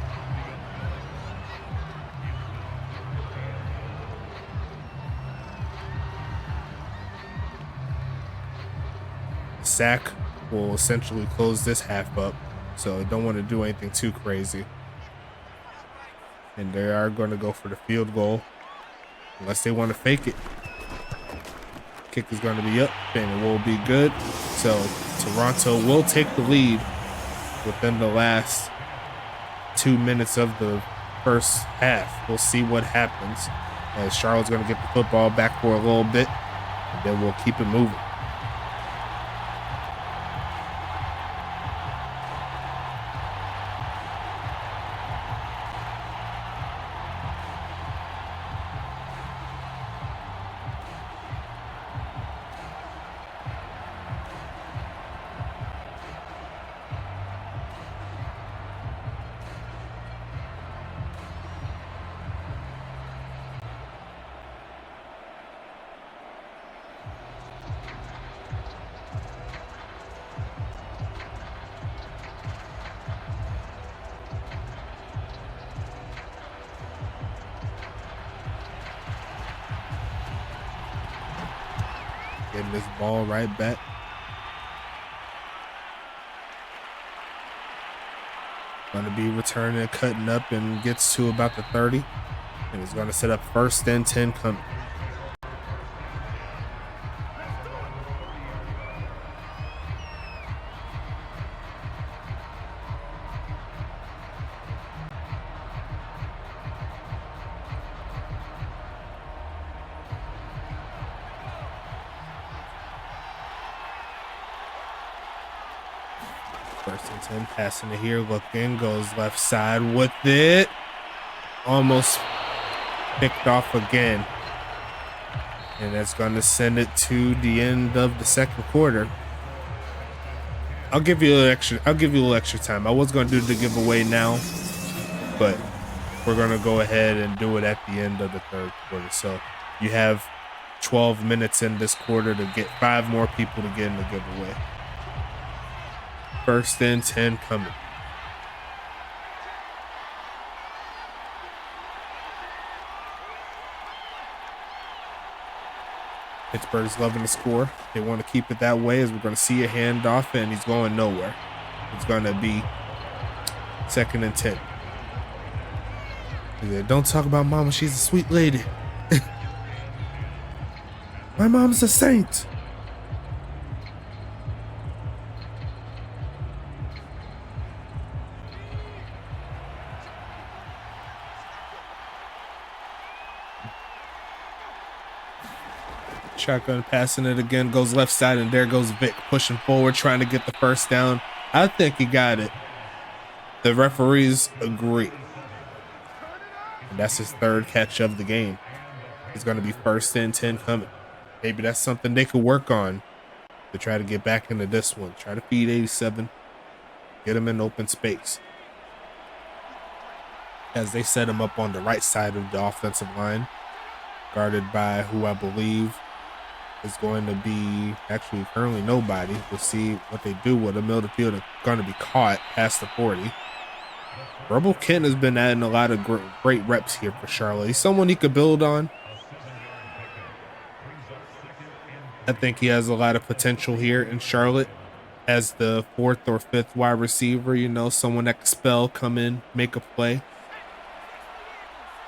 Sack will essentially close this half up, so don't want to do anything too crazy. And they are going to go for the field goal unless they want to fake it. Kick is going to be up and it will be good. So Toronto will take the lead within the last 2 minutes of the first half. We'll see what happens as Charlotte's going to get the football back for a little bit, and then we'll keep it moving. Getting this ball right back. Going to be returning, cutting up, and gets to about the 30. And he's going to set up 1st and 10 coming. First and 10, passing it here, looking, goes left side with it. Almost picked off again. And that's going to send it to the end of the second quarter. I'll give you a little extra time. I was going to do the giveaway now, but we're going to go ahead and do it at the end of the third quarter. So you have 12 minutes in this quarter to get 5 more people to get in the giveaway. First and 10 coming. Pittsburgh's loving the score. They want to keep it that way, as we're going to see a handoff, and he's going nowhere. It's going to be second and 10. Don't talk about mama. She's a sweet lady. My mom's a saint. Shotgun passing it again, goes left side, and there goes Vic pushing forward, trying to get the first down. I think he got it. The referees agree. And that's his third catch of the game. It's going to be first and 10 coming. Maybe that's something they could work on to try to get back into this one. Try to feed 87. Get him in open space. As they set him up on the right side of the offensive line, guarded by who I believe is going to be actually currently nobody. We'll see what they do with him. Middle of the field is going to be caught past the 40. Rebel Kent has been adding a lot of great reps here for Charlotte. He's someone he could build on. I think he has a lot of potential here in Charlotte as the 4th or 5th wide receiver. You know, someone that can spell, come in, make a play.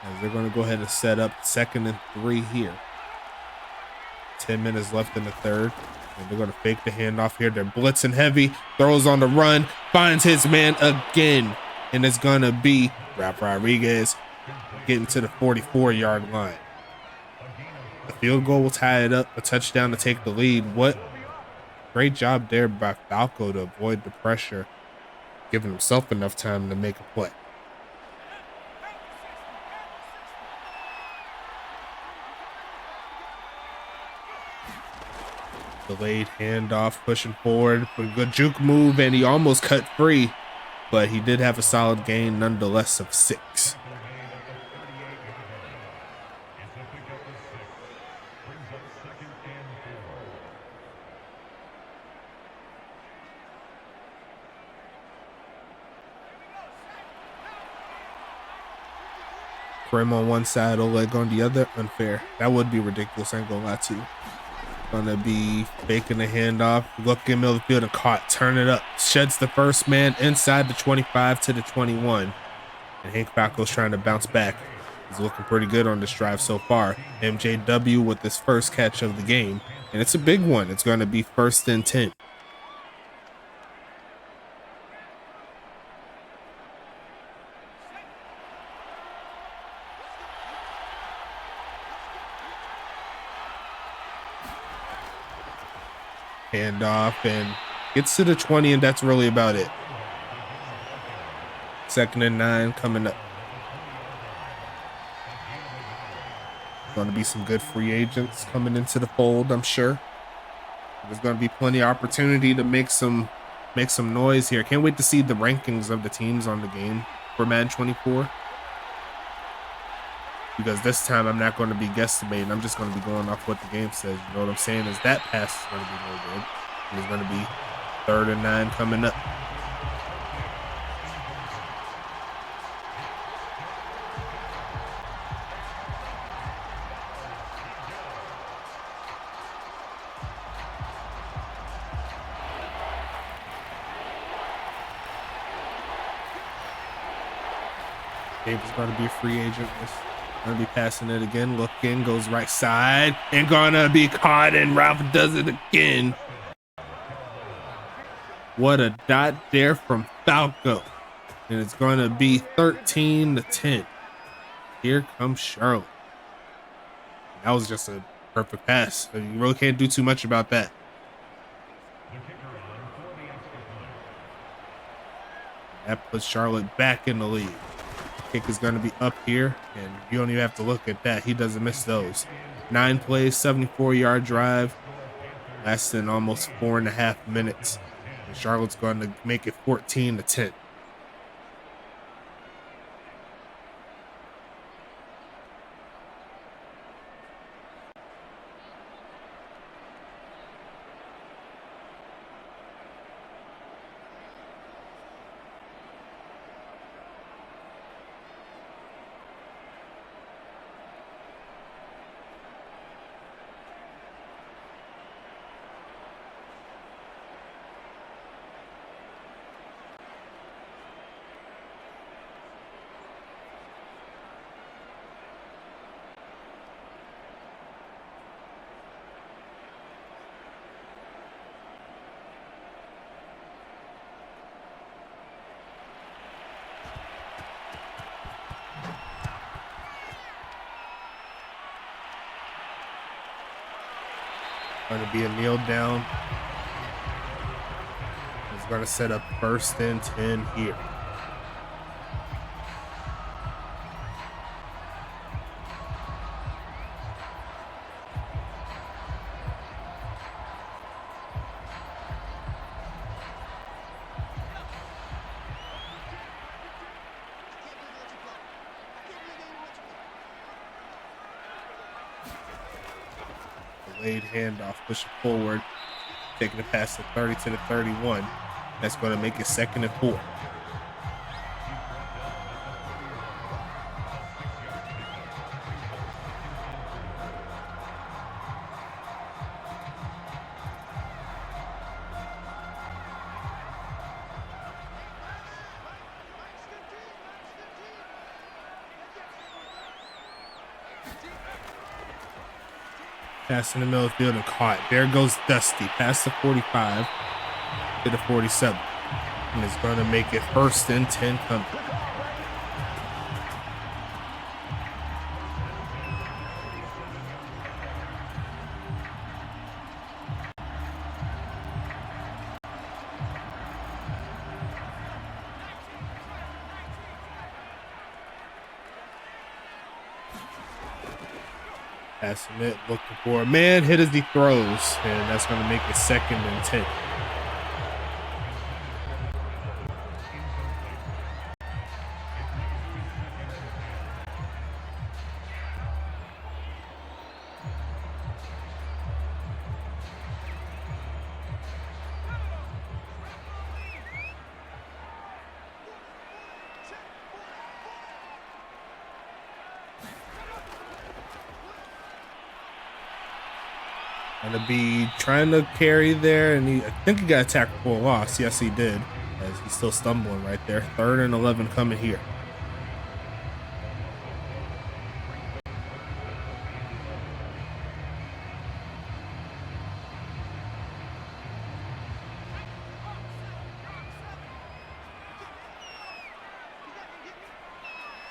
As they're going to go ahead and set up second and 3 here. 10 minutes left in the third. And they're going to fake the handoff here. They're blitzing heavy. Throws on the run. Finds his man again. And it's going to be Ralph Rodriguez getting to the 44-yard line. The field goal will tie it up. A touchdown to take the lead. What great job there by Falco to avoid the pressure, giving himself enough time to make a play. Delayed handoff, pushing forward, a good juke move, and he almost cut free, but he did have a solid gain nonetheless of 6. Krim on one side, Oleg on the other. Unfair. That would be ridiculous. I ain't gonna lie to you. Gonna be faking the handoff, looking middle of the field and caught. Turn it up. Sheds the first man inside the 25 to the 21. And Hank Falco's trying to bounce back. He's looking pretty good on this drive so far. MJW with his first catch of the game. And it's a big one. It's going to be first and 10. Handoff and gets to the 20, and that's really about it. Second and 9 coming up. Going to be some good free agents coming into the fold, I'm sure. There's going to be plenty of opportunity to make some noise here. Can't wait to see the rankings of the teams on the game for Madden 24. Because this time I'm not going to be guesstimating. I'm just going to be going off what the game says. You know what I'm saying? Is that pass is going to be no good. And it's going to be 3rd and 9 coming up. Davis going to be a free agent. Going to be passing it again. Looking, goes right side, and going to be caught, and Ralph does it again. What a dot there from Falco. And it's going to be 13 to 10. Here comes Charlotte. That was just a perfect pass. You really can't do too much about that. That puts Charlotte back in the lead. Kick is going to be up here, and you don't even have to look at that. He doesn't miss those. 9 plays, 74-yard drive, lasting almost 4.5 minutes. And Charlotte's going to make it 14-10. Going to be a kneel down. It's going to set up 1st and 10 here. Delayed handoff, pushing forward, taking it past the 30 to the 31. That's going to make it 2nd and 4. Pass in the middle of the field and caught. There goes Dusty past the 45 to the 47. And it's going to make it 1st and 10 coming. Passing it, looking for a man, hit as he throws, and that's going to make it 2nd and 10. Gonna be trying to carry there, and I think he got a tackle for a loss. Yes, he did, as he's still stumbling right there. 3rd and 11 coming here.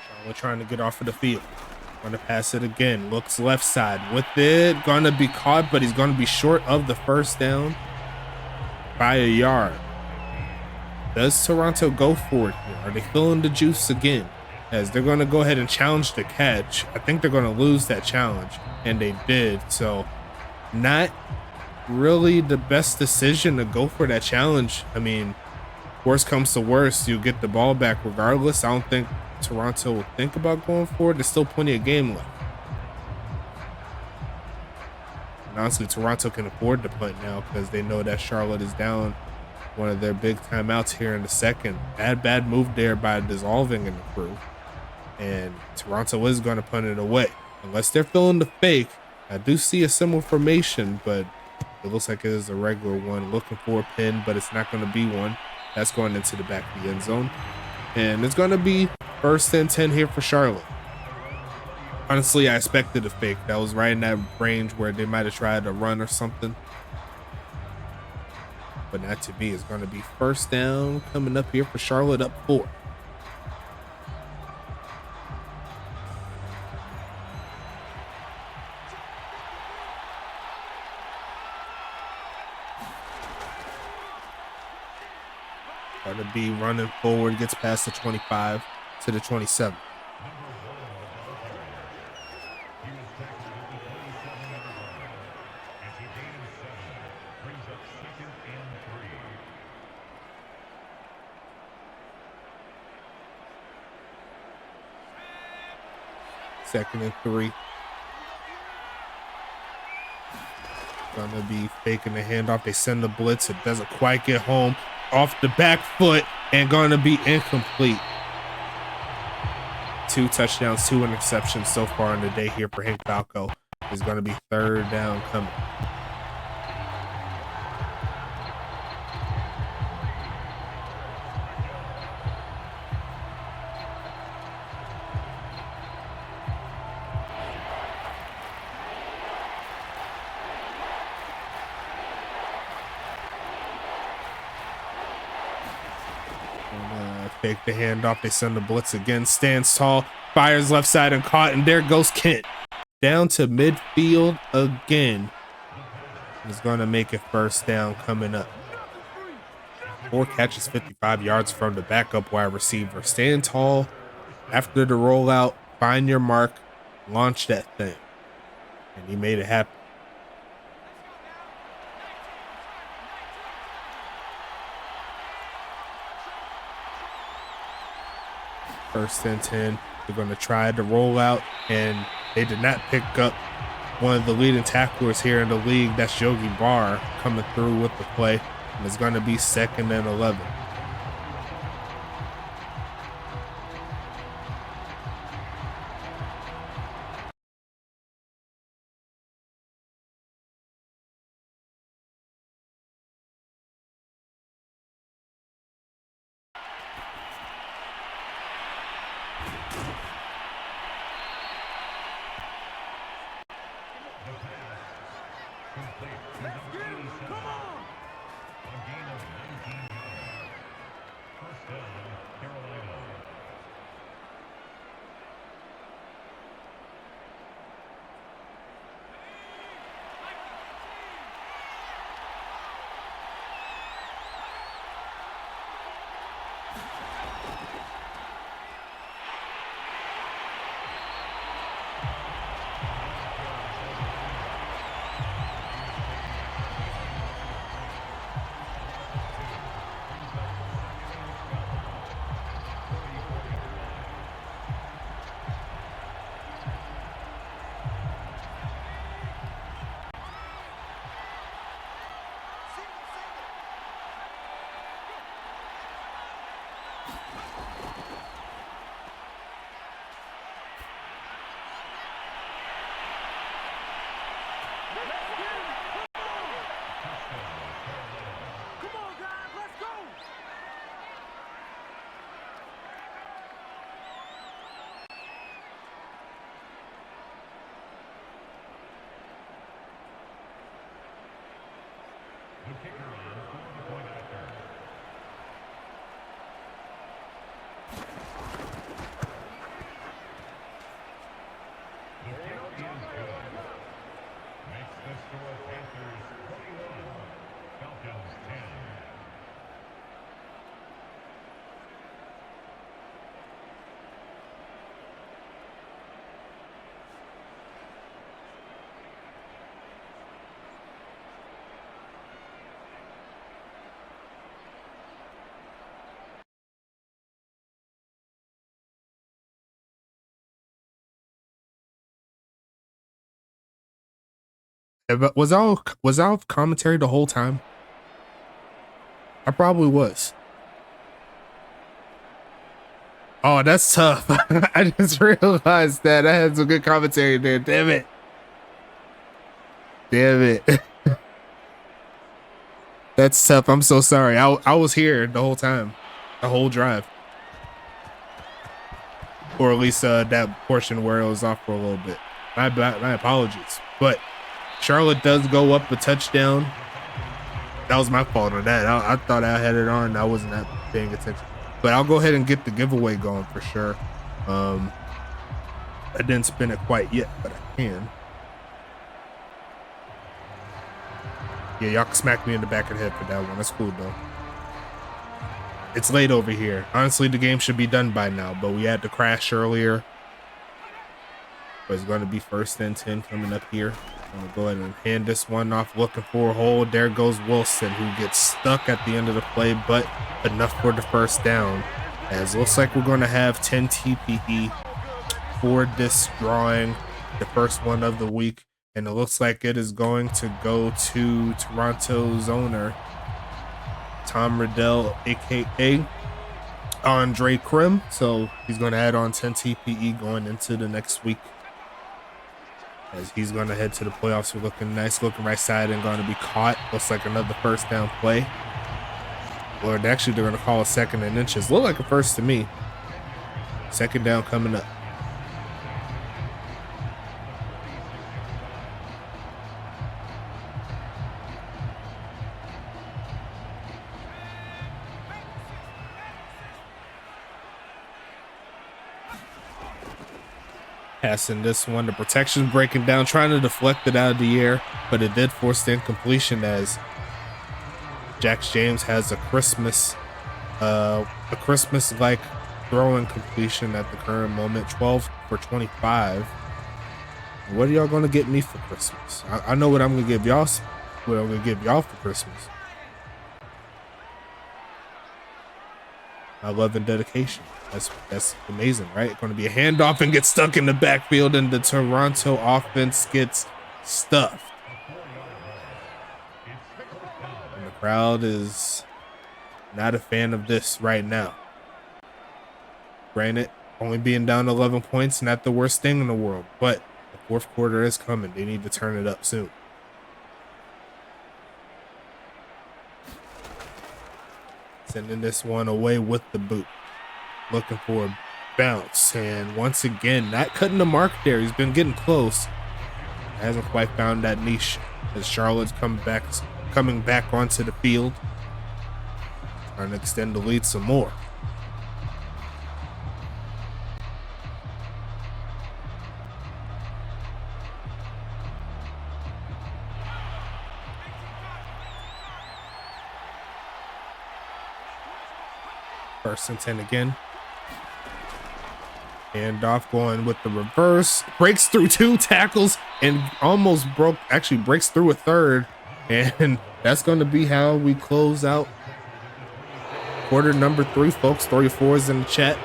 Charlotte trying to get off of the field. Gonna pass it again. Looks left side with it. Gonna be caught, but he's gonna be short of the 1st down by a yard. Does Toronto go for it here? Are they feeling the juice again? As they're gonna go ahead and challenge the catch. I think they're gonna lose that challenge, and they did. So not really the best decision to go for that challenge. I mean, worst comes to worst, you get the ball back regardless. I don't think Toronto will think about going for it. There's still plenty of game left. And honestly, Toronto can afford to punt now because they know that Charlotte is down one of their big timeouts here in the 2nd. Bad move there by dissolving in the crew. And Toronto is going to punt it away. Unless they're feeling the fake. I do see a similar formation, but it looks like it is a regular one. Looking for a pin, but it's not going to be one. That's going into the back of the end zone. And it's going to be 1st and 10 here for Charlotte. Honestly, I expected a fake. That was right in that range where they might have tried to run or something. But not to be. It's going to be 1st down coming up here for Charlotte, up 4. Going to be running forward, gets past the 25 to the 27. Second and 3. Gonna be faking the handoff. They send the blitz. It doesn't quite get home. Off the back foot and gonna be incomplete. 2 touchdowns, 2 interceptions so far in the day here for Hank Falco. It's gonna be third down coming. Fake the handoff. They send the blitz again. Stands tall. Fires left side and caught. And there goes Kent. Down to midfield again. He's going to make it first down coming up. 4 catches, 55 yards from the backup wide receiver. Stand tall. After the rollout, find your mark. Launch that thing. And he made it happen. First and 10. They're going to try to roll out, and they did not pick up one of the leading tacklers here in the league. That's Yogi Barr coming through with the play, and it's going to be 2nd and 11. Was I off commentary the whole time? I probably was. Oh, that's tough. I just realized that I had some good commentary there. Damn it. Damn it. That's tough. I'm so sorry. I was here the whole time. The whole drive. Or at least that portion where it was off for a little bit. My apologies. But Charlotte does go up a touchdown. That was my fault on that. I thought I had it on. I wasn't paying attention. But I'll go ahead and get the giveaway going for sure. I didn't spin it quite yet, but I can. Yeah, y'all can smack me in the back of the head for that one. That's cool, though. It's late over here. Honestly, the game should be done by now, but we had to crash earlier. But it's going to be 1st and 10 coming up here. I'm going to go ahead and hand this one off, looking for a hole. There goes Wilson, who gets stuck at the end of the play, but enough for the 1st down. As it looks like we're going to have 10 TPE for this drawing, the first one of the week. And it looks like it is going to go to Toronto's owner, Tom Riddell, aka Andre Krim. So he's going to add on 10 TPE going into the next week, as he's going to head to the playoffs. We're looking nice, looking right side and going to be caught. Looks like another 1st down play. Or actually, they're going to call a 2nd and inches. Look like a 1st to me. 2nd down coming up. Passing this one, the protection's breaking down, trying to deflect it out of the air, but it did force the incompletion, as Jax James has a Christmas-like throwing completion at the current moment. 12 for 25. What are y'all gonna get me for Christmas? I know what I'm gonna give y'all. What I'm gonna give y'all for Christmas. My love and dedication. That's amazing, right? Going to be a handoff and get stuck in the backfield, and the Toronto offense gets stuffed. And the crowd is not a fan of this right now. Granted, only being down 11 points, not the worst thing in the world, but the 4th quarter is coming. They need to turn it up soon. Sending this one away with the boot. Looking for a bounce, and once again, not cutting the mark there. He's been getting close. Hasn't quite found that niche, as Charlotte's coming back onto the field, trying to extend the lead some more. First and 10 again. Handoff going with the reverse. Breaks through 2 tackles and almost breaks through a 3rd. And that's going to be how we close out quarter number 3, folks. 34s in the chat.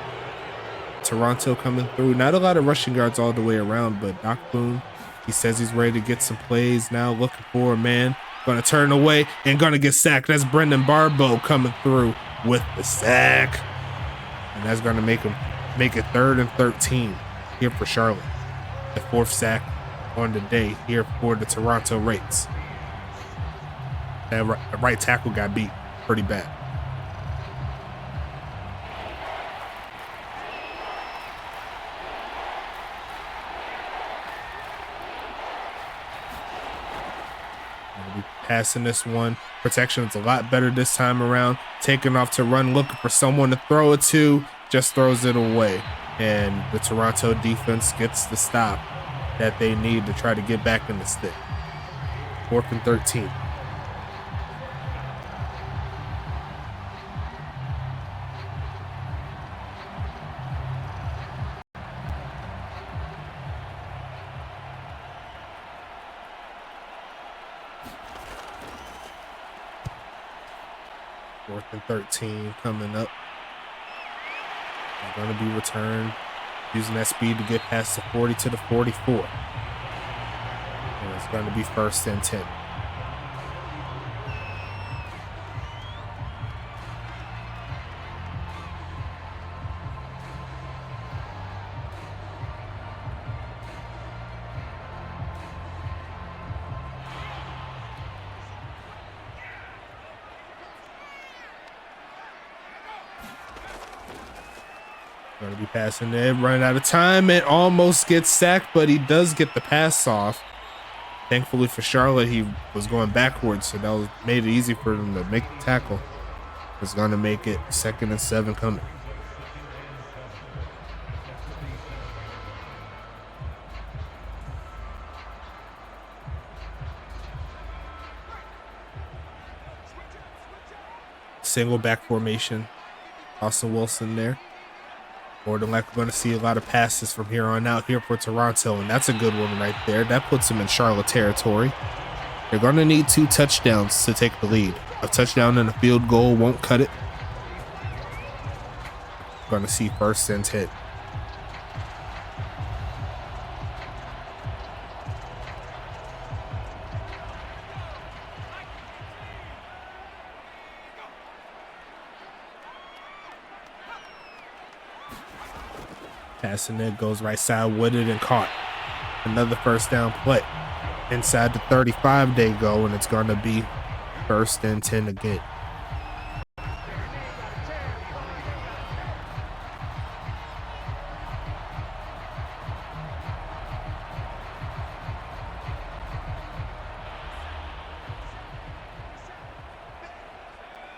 Toronto coming through. Not a lot of rushing yards all the way around, but Doc Boone, he says he's ready to get some plays now. Looking for a man. Going to turn away and going to get sacked. That's Brendan Barbeau coming through with the sack. And that's going to make it 3rd and 13 here for Charlotte. The 4th sack on the day here for the Toronto Wraiths. That right tackle got beat pretty bad. Passing this one. Protection is a lot better this time around. Taking off to run, looking for someone to throw it to. Just throws it away. And the Toronto defense gets the stop that they need to try to get back in the stick. 4th and 13. Fourth and 13 coming up. It's going to be returned, using that speed to get past the 40 to the 44. And it's going to be 1st and 10. Going to be passing there, running out of time, and almost gets sacked, but he does get the pass off. Thankfully for Charlotte, he was going backwards, so that made it easy for them to make the tackle. It's going to make it 2nd and 7 coming. Single back formation. Austin Wilson there. More than likely going to see a lot of passes from here on out here for Toronto, and that's a good one right there. That puts them in Charlotte territory. They're going to need 2 touchdowns to take the lead. A touchdown and a field goal won't cut it. Going to see 1st and 10. Passing it, goes right side, wooded and caught. Another 1st down play. Inside the 35 they go, and it's going to be 1st and 10 again.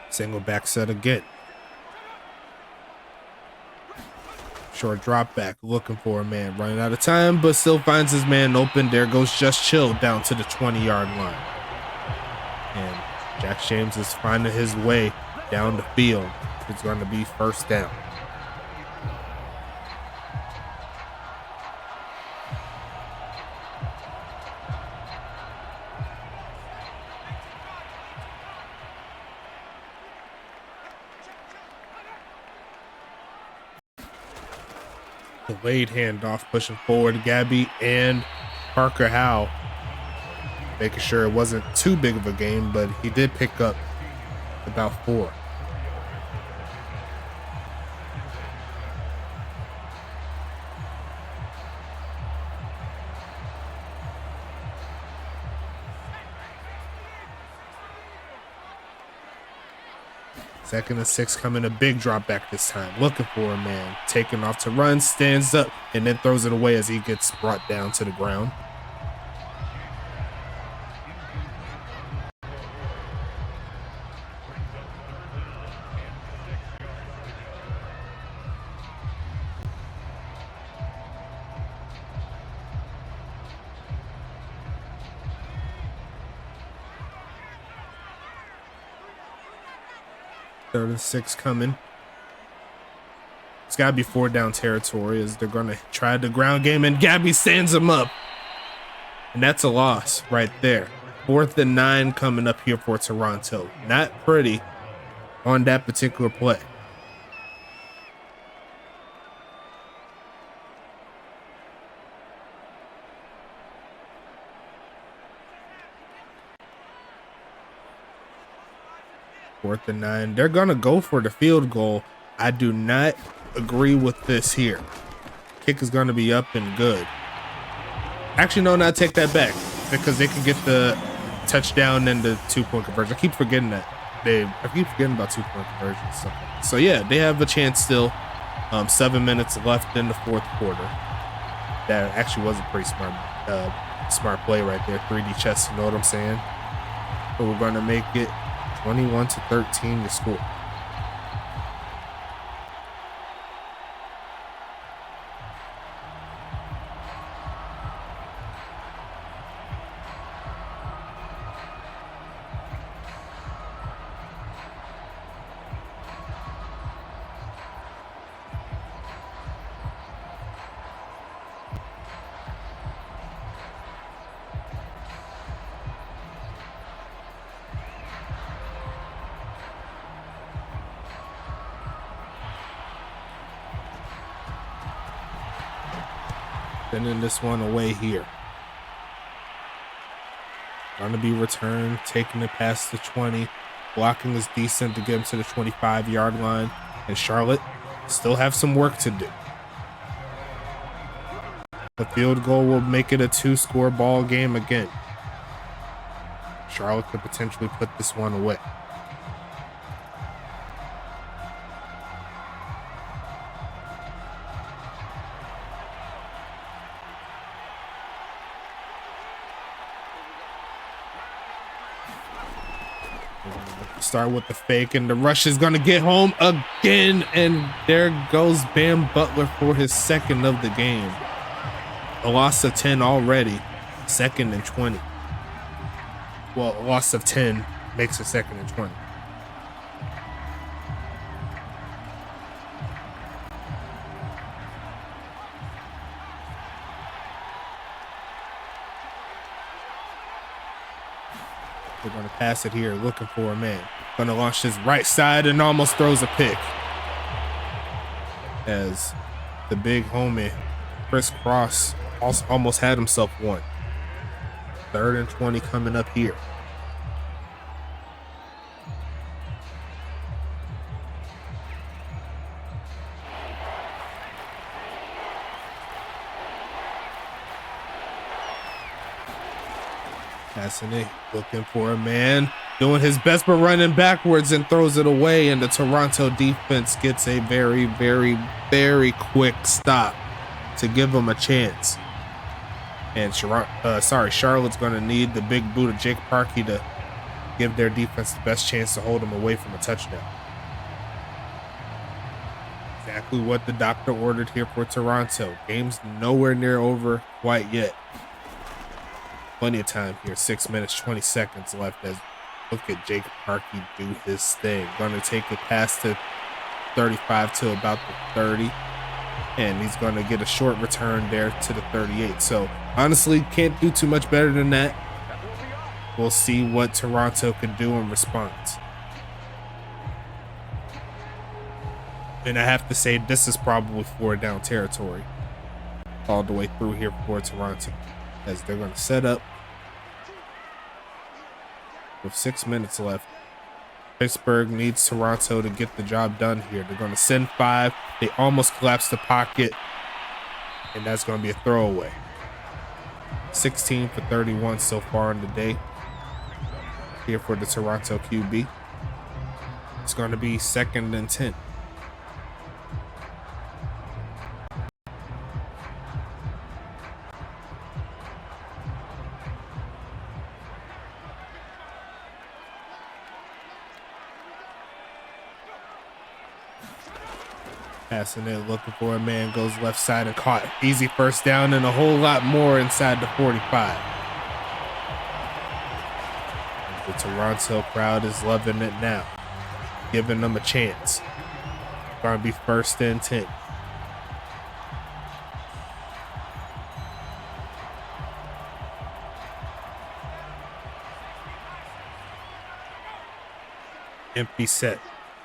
Single back set again. Short drop back, looking for a man, running out of time, but still finds his man open. There goes Just Chill down to the 20-yard line. And Jack James is finding his way down the field. It's going to be 1st down. Delayed handoff, pushing forward. Gabby and Parker Howe making sure it wasn't too big of a game, but he did pick up about 4. Second and 6 coming, a big drop back this time. Looking for a man. Taking off to run, stands up, and then throws it away as he gets brought down to the ground. Third and 6 coming. It's got to be 4 down territory as they're going to try the ground game, and Gabby stands him up. And that's a loss right there. 4th and 9 coming up here for Toronto. Not pretty on that particular play. Fourth and 9. They're going to go for the field goal. I do not agree with this here. Kick is going to be up and good. Actually, no, not take that back because they can get the touchdown and the 2-point conversion. I keep forgetting that. I keep forgetting about 2-point conversions. So, yeah, they have a chance still. 7 minutes left in the 4th quarter. That actually was a pretty smart play right there. 3D chess, you know what I'm saying? But we're going to make it 21-13 to score. Sending this one away here. Gonna be returned, taking it past the 20. Blocking is decent to get him to the 25-yard line. And Charlotte still have some work to do. The field goal will make it a 2-score ball game again. Charlotte could potentially put this one away. Start with the fake, and the rush is going to get home again, and there goes Bam Butler for his 2nd of the game. A loss of 10 already. 2nd and 20. Well, a loss of 10 makes it 2nd and 20. They're going to pass it here, looking for a man. Going to launch his right side and almost throws a pick. As the big homie, Chris Cross, also almost had himself one. 3rd and 20 coming up here. Passing it, looking for a man, doing his best but running backwards and throws it away, and the Toronto defense gets a very, very, very quick stop to give them a chance. And Charlotte's going to need the big boot of Jake Parkey to give their defense the best chance to hold them away from a touchdown. Exactly what the doctor ordered here for Toronto. Game's nowhere near over quite yet. Plenty of time here, 6 minutes, 20 seconds left as look at Jake Parkey do his thing. Gonna take it past the 35 to about the 30. And he's gonna get a short return there to the 38. So honestly, can't do too much better than that. We'll see what Toronto can do in response. And I have to say, this is probably 4 down territory all the way through here for Toronto, as they're going to set up with 6 minutes left. Pittsburgh needs Toronto to get the job done here. They're going to send 5. They almost collapse the pocket, and that's going to be a throwaway. 16 for 31 so far in the day here for the Toronto QB. It's going to be 2nd and 10. Passing it, looking for a man, goes left side and caught. Easy first down and a whole lot more inside the 45. The Toronto crowd is loving it now, giving them a chance. Gonna be 1st and 10. Empty set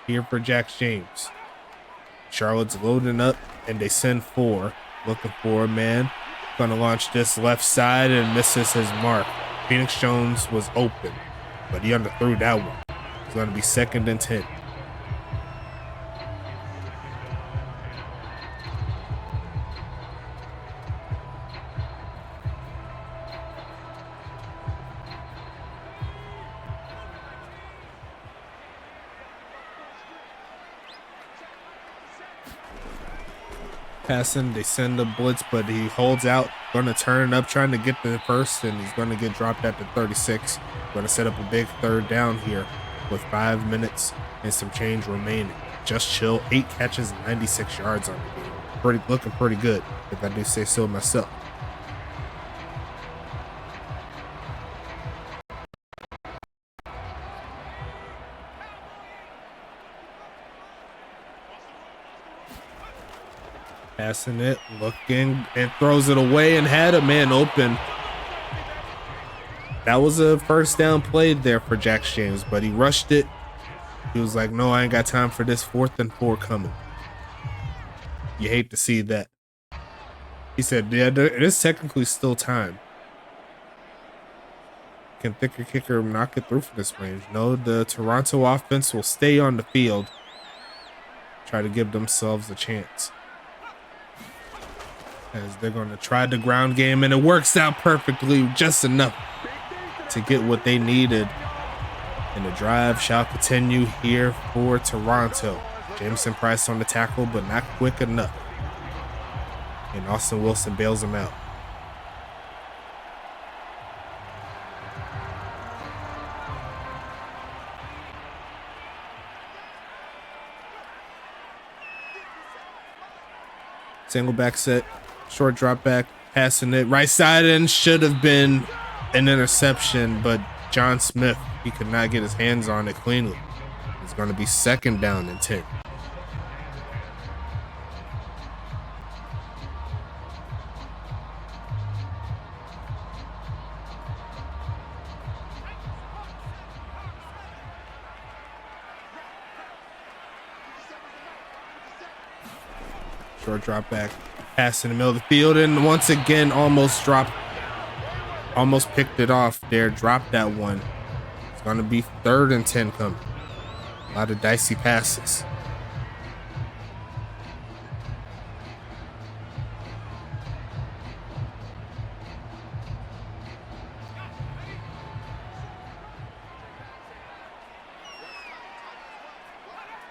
here for Jack James. Charlotte's loading up, and they send 4, looking for a man. Gonna launch this left side and misses his mark. Phoenix Jones was open, but he underthrew that one. It's gonna be 2nd and 10. Passing, they send the blitz, but he holds out, gonna turn it up, trying to get the first, and he's gonna get dropped at the 36. Gonna set up a big 3rd down here with 5 minutes and some change remaining. Just chill, 8 catches, 96 yards on the game. Looking pretty good, if I do say so myself. Passing it, looking, and throws it away and had a man open. That was a 1st down play there for Jack James, but he rushed it. He was like, no, I ain't got time for this. 4th and 4 coming. You hate to see that. He said, yeah, there is technically still time. Can Thicker Kicker knock it through for this range? No, the Toronto offense will stay on the field. Try to give themselves a chance. As they're going to try the ground game, and it works out perfectly, just enough to get what they needed. And the drive shall continue here for Toronto. Jameson Price on the tackle, but not quick enough. And Austin Wilson bails him out. Single back set. Short drop back, passing it right side, and should have been an interception, but John Smith, he could not get his hands on it cleanly. It's going to be 2nd down and 10. Short drop back, pass in the middle of the field, and once again almost picked it off there, dropped that one. It's gonna be 3rd and 10 coming. A lot of dicey passes.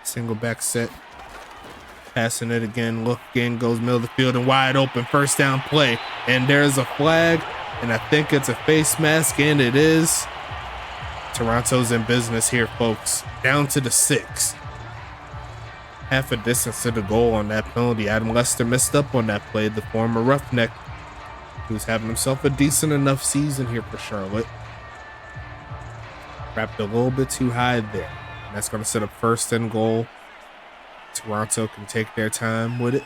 Single back set, passing it again, looking, goes middle of the field and wide open, 1st down play, and there's a flag, and I think it's a face mask, and it is. Toronto's in business here, folks. Down to the 6. Half a distance to the goal on that penalty. Adam Lester missed up on that play, the former Roughneck, who's having himself a decent enough season here for Charlotte. Wrapped a little bit too high there. And that's going to set up 1st and goal. Toronto can take their time with it,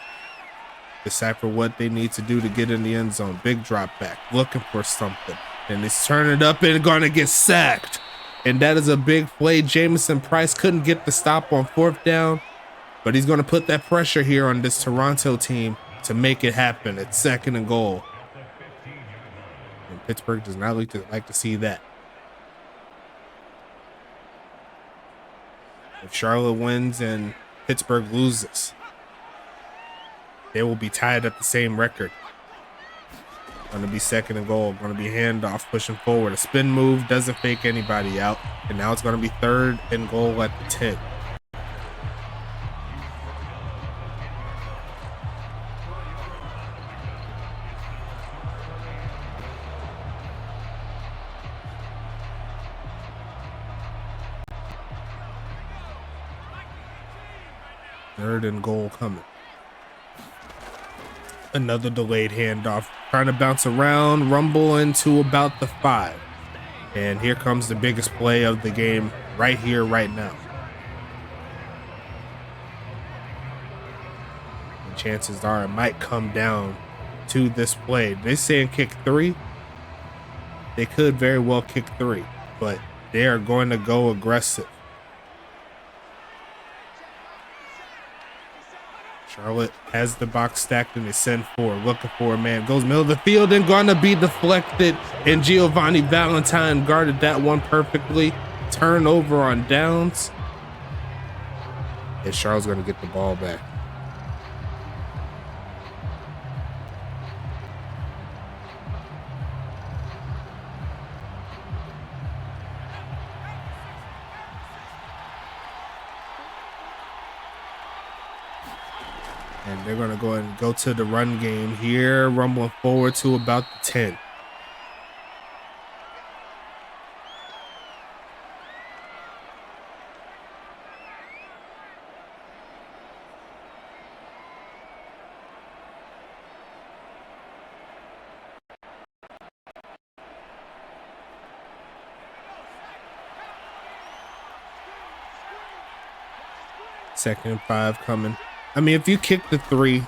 decipher what they need to do to get in the end zone. Big drop back, looking for something, and it's turning it up and going to get sacked. And that is a big play. Jamison Price couldn't get the stop on 4th down, but he's going to put that pressure here on this Toronto team to make it happen. It's 2nd and goal. And Pittsburgh does not like to see that. If Charlotte wins and Pittsburgh loses, they will be tied at the same record. Going to be 2nd and goal. Going to be handoff, pushing forward. A spin move, doesn't fake anybody out. And now it's going to be 3rd and goal at the 10. Third and goal coming. Another delayed handoff, trying to bounce around, rumble into about the 5. And here comes the biggest play of the game right here, right now. And chances are it might come down to this play. They're saying kick 3. They could very well kick 3, but they are going to go aggressive. Charlotte has the box stacked and they send 4, looking for a man, goes middle of the field and gonna be deflected, and Giovanni Valentine guarded that one perfectly. Turnover on downs, and Charlotte's gonna get the ball back. And they're going to go ahead and go to the run game here, rumbling forward to about the 10. Second and 5 coming. I mean, if you kick the 3,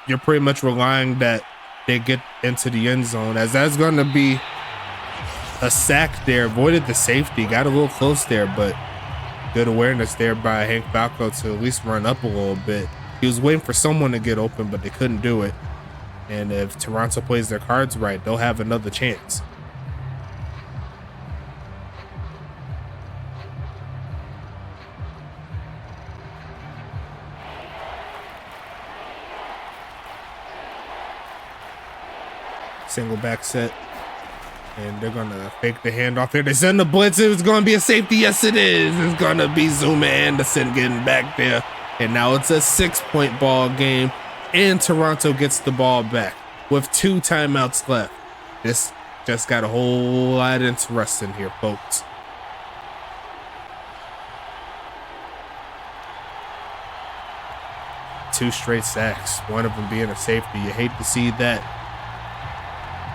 you're pretty much relying that they get into the end zone, as that's going to be a sack there. Avoided the safety, got a little close there, but good awareness there by Hank Falco to at least run up a little bit. He was waiting for someone to get open, but they couldn't do it. And if Toronto plays their cards right, they'll have another chance. Single back set, and they're gonna fake the handoff here. They send the blitz. It's gonna be a safety. Yes, it is. It's gonna be Zuma Anderson getting back there, and now it's a 6-point ball game, and Toronto gets the ball back with 2 timeouts left. This just got a whole lot interesting here, folks. Two straight sacks, one of them being a safety. You hate to see that.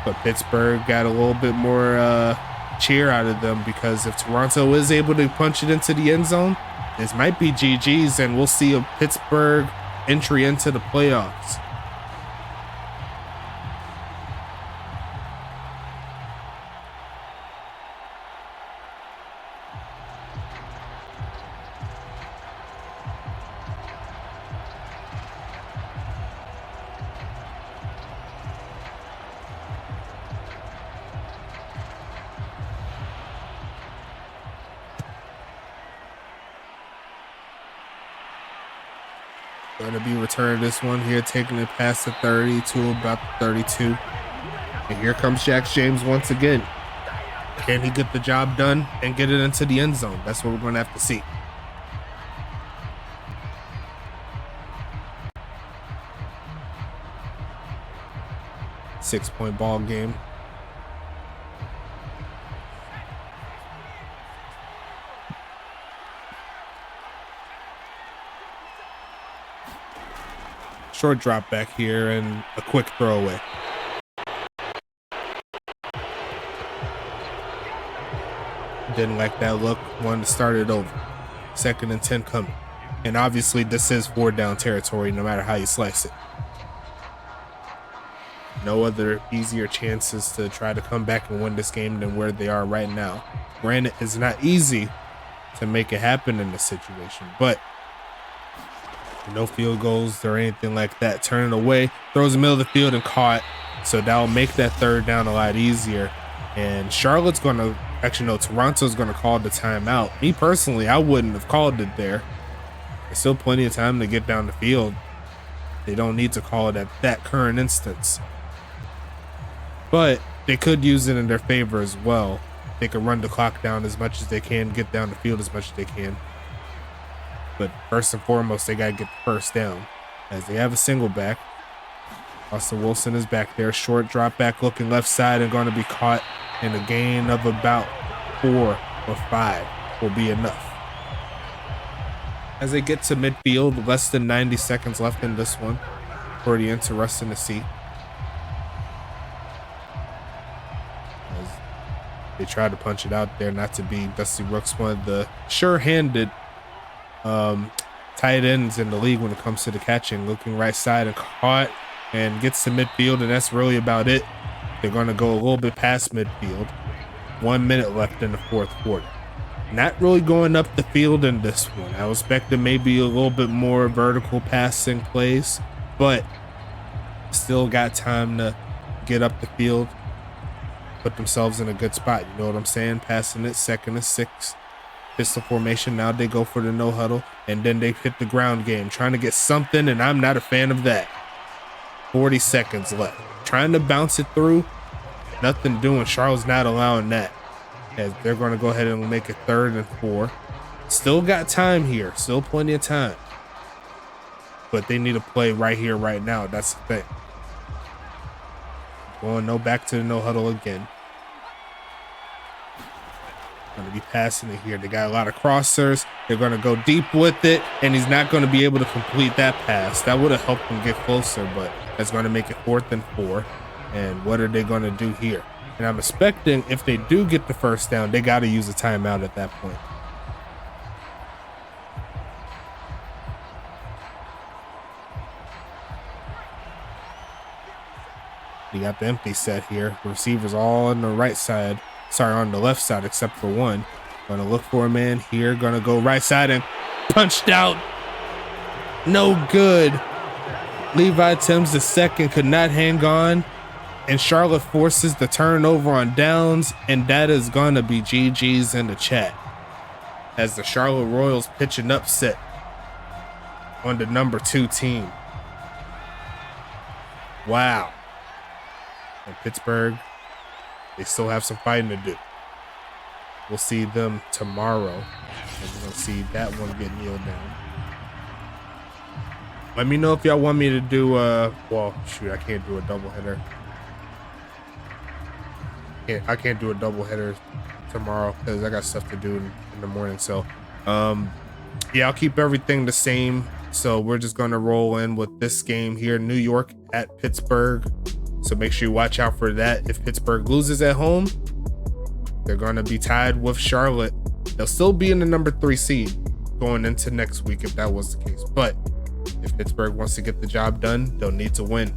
But Pittsburgh got a little bit more cheer out of them, because if Toronto is able to punch it into the end zone, this might be GG's, and we'll see a Pittsburgh entry into the playoffs. Going to be returned this one here, taking it past the 30 to about the 32. And here comes Jax James once again. Can he get the job done and get it into the end zone? That's what we're going to have to see. Six-point ball game. Short drop back here and a quick throwaway. Didn't like that look. Wanted to start it over. 2nd and 10 coming. And obviously this is 4th down territory no matter how you slice it. No other easier chances to try to come back and win this game than where they are right now. Granted, it's not easy to make it happen in this situation, but no field goals or anything like that. Turning away, throws in the middle of the field and caught. So that'll make that 3rd down a lot easier. And Charlotte's going to, actually no, Toronto's going to call the timeout. Me personally, I wouldn't have called it there. There's still plenty of time to get down the field. They don't need to call it at that current instance. But they could use it in their favor as well. They could run the clock down as much as they can, get down the field as much as they can. But first and foremost, they got to get the 1st down as they have a single back. Austin Wilson is back there. Short drop back looking left side and going to be caught, and a gain of about 4 or 5 will be enough. As they get to midfield, less than 90 seconds left in this one. Pretty interesting to see. As they try to punch it out there, not to be Dusty Brooks, one of the sure-handed tight ends in the league when it comes to the catching. Looking right side and caught and gets to midfield, and that's really about it. They're going to go a little bit past midfield. 1 minute left in the 4th quarter. Not really going up the field in this one. I was expecting maybe a little bit more vertical passing plays, but still got time to get up the field, put themselves in a good spot. You know what I'm saying? Passing it 2nd and 6. Pistol formation. Now they go for the no huddle, and then they hit the ground game, trying to get something, and I'm not a fan of that. 40 seconds left. Trying to bounce it through. Nothing doing. Charlotte's not allowing that. As they're going to go ahead and make it 3rd and 4. Still got time here. Still plenty of time. But they need to play right here, right now. That's the thing. Going back to the no huddle again. Going to be passing it here. They got a lot of crossers. They're going to go deep with it, and he's not going to be able to complete that pass. That would have helped him get closer, but that's going to make it 4th and 4. And what are they going to do here? And I'm expecting if they do get the 1st down, they got to use a timeout at that point. You got the empty set here. The receivers all on the right side. Sorry, on the left side, except for one. Gonna look for a man here. Gonna go right side and punched out. No good. Levi Timms II could not hang on. And Charlotte forces the turnover on downs. And that is gonna be GG's in the chat. As the Charlotte Royals pitch an upset on the number 2 team. Wow. And Pittsburgh, they still have some fighting to do. We'll see them tomorrow. And we're going to see that one get kneeled down. Let me know if y'all want me to do well, shoot, I can't do a doubleheader. I can't do a doubleheader tomorrow because I got stuff to do in the morning. So, yeah, I'll keep everything the same. So we're just going to roll in with this game here, New York at Pittsburgh. So make sure you watch out for that. If Pittsburgh loses at home, they're going to be tied with Charlotte. They'll still be in the number 3 seed going into next week if that was the case. But if Pittsburgh wants to get the job done, they'll need to win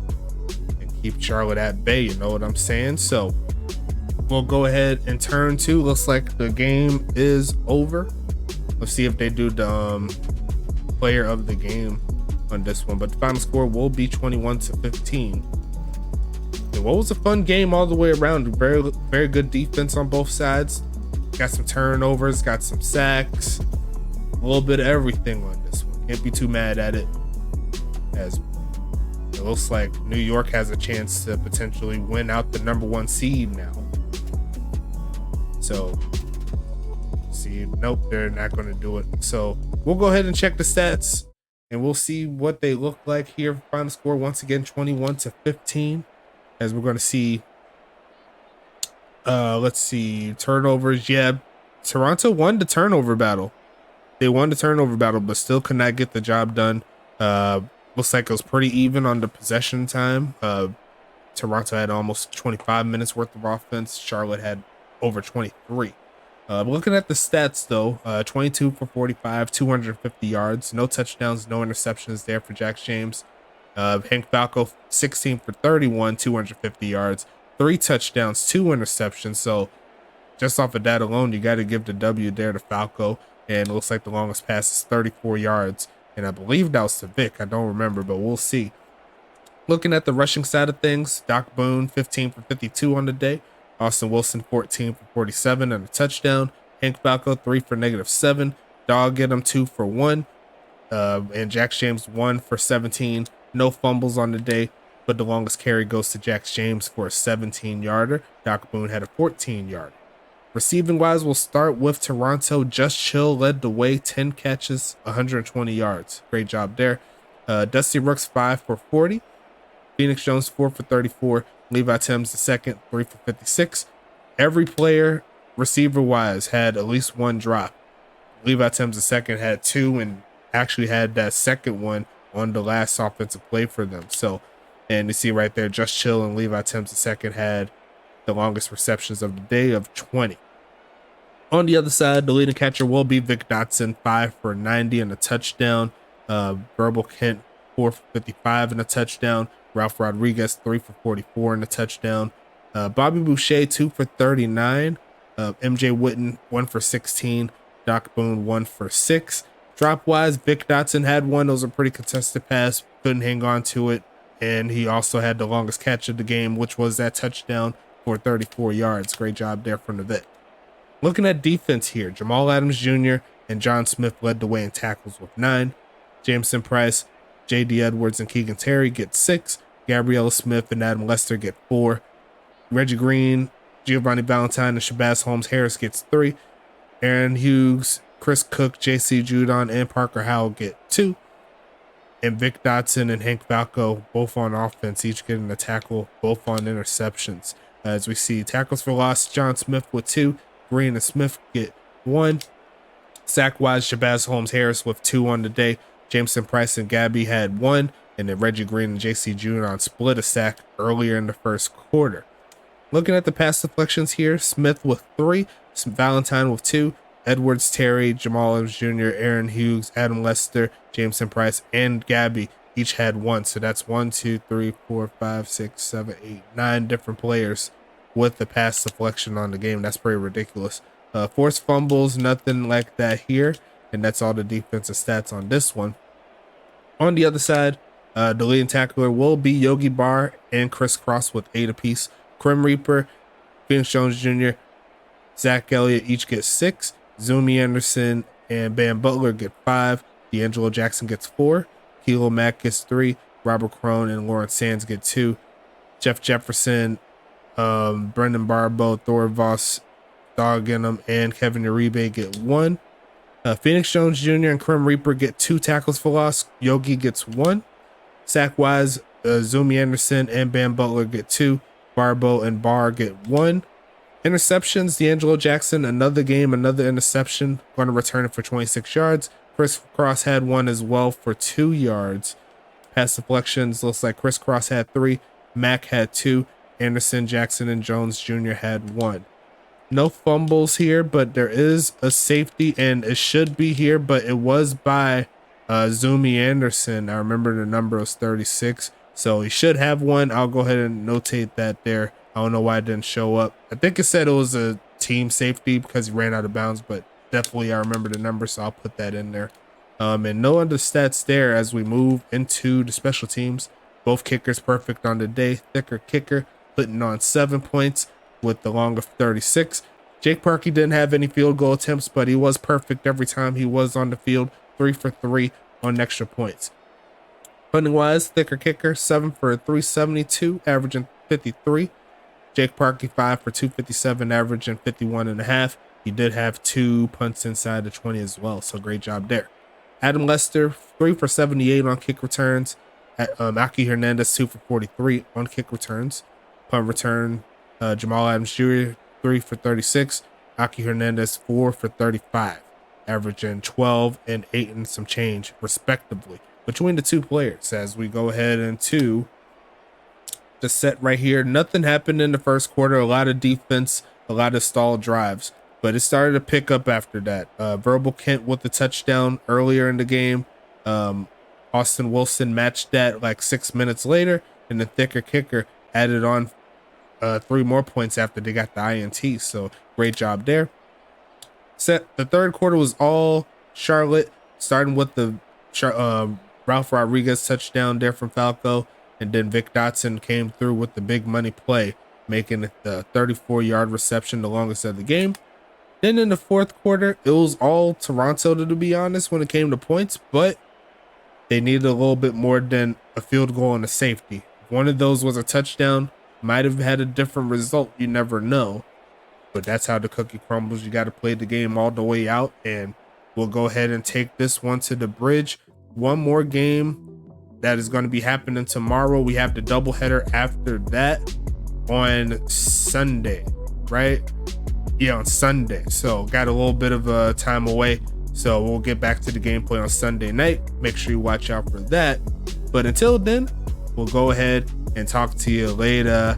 and keep Charlotte at bay. You know what I'm saying? So we'll go ahead and turn to, looks like the game is over. Let's see if they do the player of the game on this one. But the final score will be 21-15. And what was a fun game all the way around. Very, very good defense on both sides. Got some turnovers, got some sacks, a little bit of everything on this one. Can't be too mad at it. as it looks like New York has a chance to potentially win out the #1 seed now. So see, nope, they're not going to do it. So we'll go ahead and check the stats and we'll see what they look like here. Final score once again 21-15, as we're going to see let's see, turnovers. Yeah, Toronto won the turnover battle. They won the turnover battle, but still could not get the job done. Looks like it was pretty even on the possession time. Toronto had almost 25 minutes worth of offense. Charlotte had over 23. Looking at the stats though, 22 for 45, 250 yards, no touchdowns, no interceptions there for Jack James. Hank Falco, 16 for 31, 250 yards, 3 touchdowns, 2 interceptions. So just off of that alone, you got to give the W there to Falco. And it looks like the longest pass is 34 yards. And I believe that was to Vic. I don't remember, but we'll see. Looking at the rushing side of things, Doc Boone, 15 for 52 on the day. Austin Wilson, 14 for 47 and a touchdown. Hank Falco, 3 for -7. Dog get him 2 for 1. And Jack James, 1 for 17. No fumbles on the day, but the longest carry goes to Jack James for a 17-yarder. Doc Boone had a 14-yarder. Receiving wise, we'll start with Toronto. Just Chill led the way, 10 catches, 120 yards. Great job there. Dusty Rooks, 5 for 40. Phoenix Jones, 4 for 34. Levi Timms, the second, 3 for 56. Every player, receiver wise, had at least 1 drop. Levi Timms, the second, had 2 and actually had that second one on the last offensive play for them. So, and you see right there, Just Chill and Levi Timms, the second, had the longest receptions of the day of 20. On the other side, the leading catcher will be Vic Dotson, 5 for 90 and a touchdown. Verbal Kent, 4 for 55 and a touchdown. Ralph Rodriguez, 3 for 44 and a touchdown. Bobby Boucher, 2 for 39. MJ Witten, 1 for 16. Doc Boone, 1 for 6. Drop wise, Vic Dotson had one. It was a pretty contested pass, couldn't hang on to it. And he also had the longest catch of the game, which was that touchdown for 34 yards. Great job there from the vet. Looking at defense here, Jamal Adams Jr. and John Smith led the way in tackles with 9. Jameson Price, J.D. Edwards, and Keegan Terry get 6. Gabriella Smith and Adam Lester get 4. Reggie Green, Giovanni Valentine, and Shabazz Holmes-Harris gets 3. Aaron Hughes, Chris Cook, J.C. Judon, and Parker Howell get 2. And Vic Dotson and Hank Falco, both on offense, each getting a tackle, both on interceptions. As we see tackles for loss, John Smith with 2. Green and Smith get 1. Sack-wise, Shabazz Holmes-Harris with 2 on the day. Jameson Price and Gabby had 1. And then Reggie Green and J.C. Judon split a sack earlier in the first quarter. Looking at the pass deflections here, Smith with 3. Valentine with 2. Edwards, Terry, Jamal Adams Jr., Aaron Hughes, Adam Lester, Jameson Price, and Gabby each had 1. So that's 1, 2, 3, 4, 5, 6, 7, 8, 9 different players with the pass deflection on the game. That's pretty ridiculous. Forced fumbles, nothing like that here. And that's all the defensive stats on this one. On the other side, the leading tackler will be Yogi Barr and Chris Cross with 8 apiece. Crim Reaper, Phoenix Jones Jr., Zach Elliott each get 6. Zumi Anderson and Bam Butler get 5. D'Angelo Jackson gets 4. Kilo Mack gets 3. Robert Crone and Lawrence Sands get 2. Jeff Jefferson, Brendan Barbo, Thor Voss, Dog Ginnam, and Kevin Uribe get 1. Phoenix Jones Jr. and Crim Reaper get 2 tackles for loss. Yogi gets 1. Sack-wise, Zumi Anderson and Bam Butler get 2. Barbo and Barr get 1. Interceptions, D'Angelo Jackson, another game, another interception. Going to return it for 26 yards. Chris Cross had 1 as well for 2 yards. Pass deflections, looks like Chris Cross had 3. Mack had 2. Anderson, Jackson, and Jones Jr. had 1. No fumbles here, but there is a safety, and it should be here, but it was by Zumi Anderson. I remember the number was 36, so he should have 1. I'll go ahead and notate that there. I don't know why it didn't show up. I think it said it was a team safety because he ran out of bounds, but definitely I remember the number, so I'll put that in there. And no other stats there as we move into the special teams. Both kickers perfect on the day. Thicker kicker putting on 7 points with the long of 36. Jake Parkey didn't have any field goal attempts, but he was perfect every time he was on the field. 3 for 3 on extra points. Punting wise, Thicker Kicker 7 for 372, averaging 53. Jake Parkey 5 for 257, averaging 51.5. He did have 2 punts inside the 20 as well, so great job there. Adam Lester 3 for 78 on kick returns. Aki Hernandez 2 for 43 on kick returns. Punt return, Jamal Adams Jr. 3 for 36. Aki Hernandez 4 for 35, averaging 12 and 8 and some change respectively between the two players. As we go ahead into the set right here, nothing happened in the first quarter. A lot of defense, a lot of stalled drives, but it started to pick up after that. Verbal Kent with the touchdown earlier in the game. Austin Wilson matched that like 6 minutes later, and the Thicker Kicker added on 3 more points after they got the INT. So great job there. The third quarter was all Charlotte, starting with the Ralph Rodriguez touchdown there from Falco, and then Vic Dotson came through with the big money play, making it the 34-yard reception, the longest of the game. Then in the fourth quarter, it was all Toronto, to be honest, when it came to points, but they needed a little bit more than a field goal and a safety. If one of those was a touchdown, might have had a different result. You never know. But that's how the cookie crumbles. You got to play the game all the way out, and we'll go ahead and take this one to the bridge. One more game that is going to be happening tomorrow. We have the doubleheader after that on Sunday, right? Yeah, on Sunday. So got a little bit of a time away. So we'll get back to the gameplay on Sunday night. Make sure you watch out for that. But until then, we'll go ahead and talk to you later.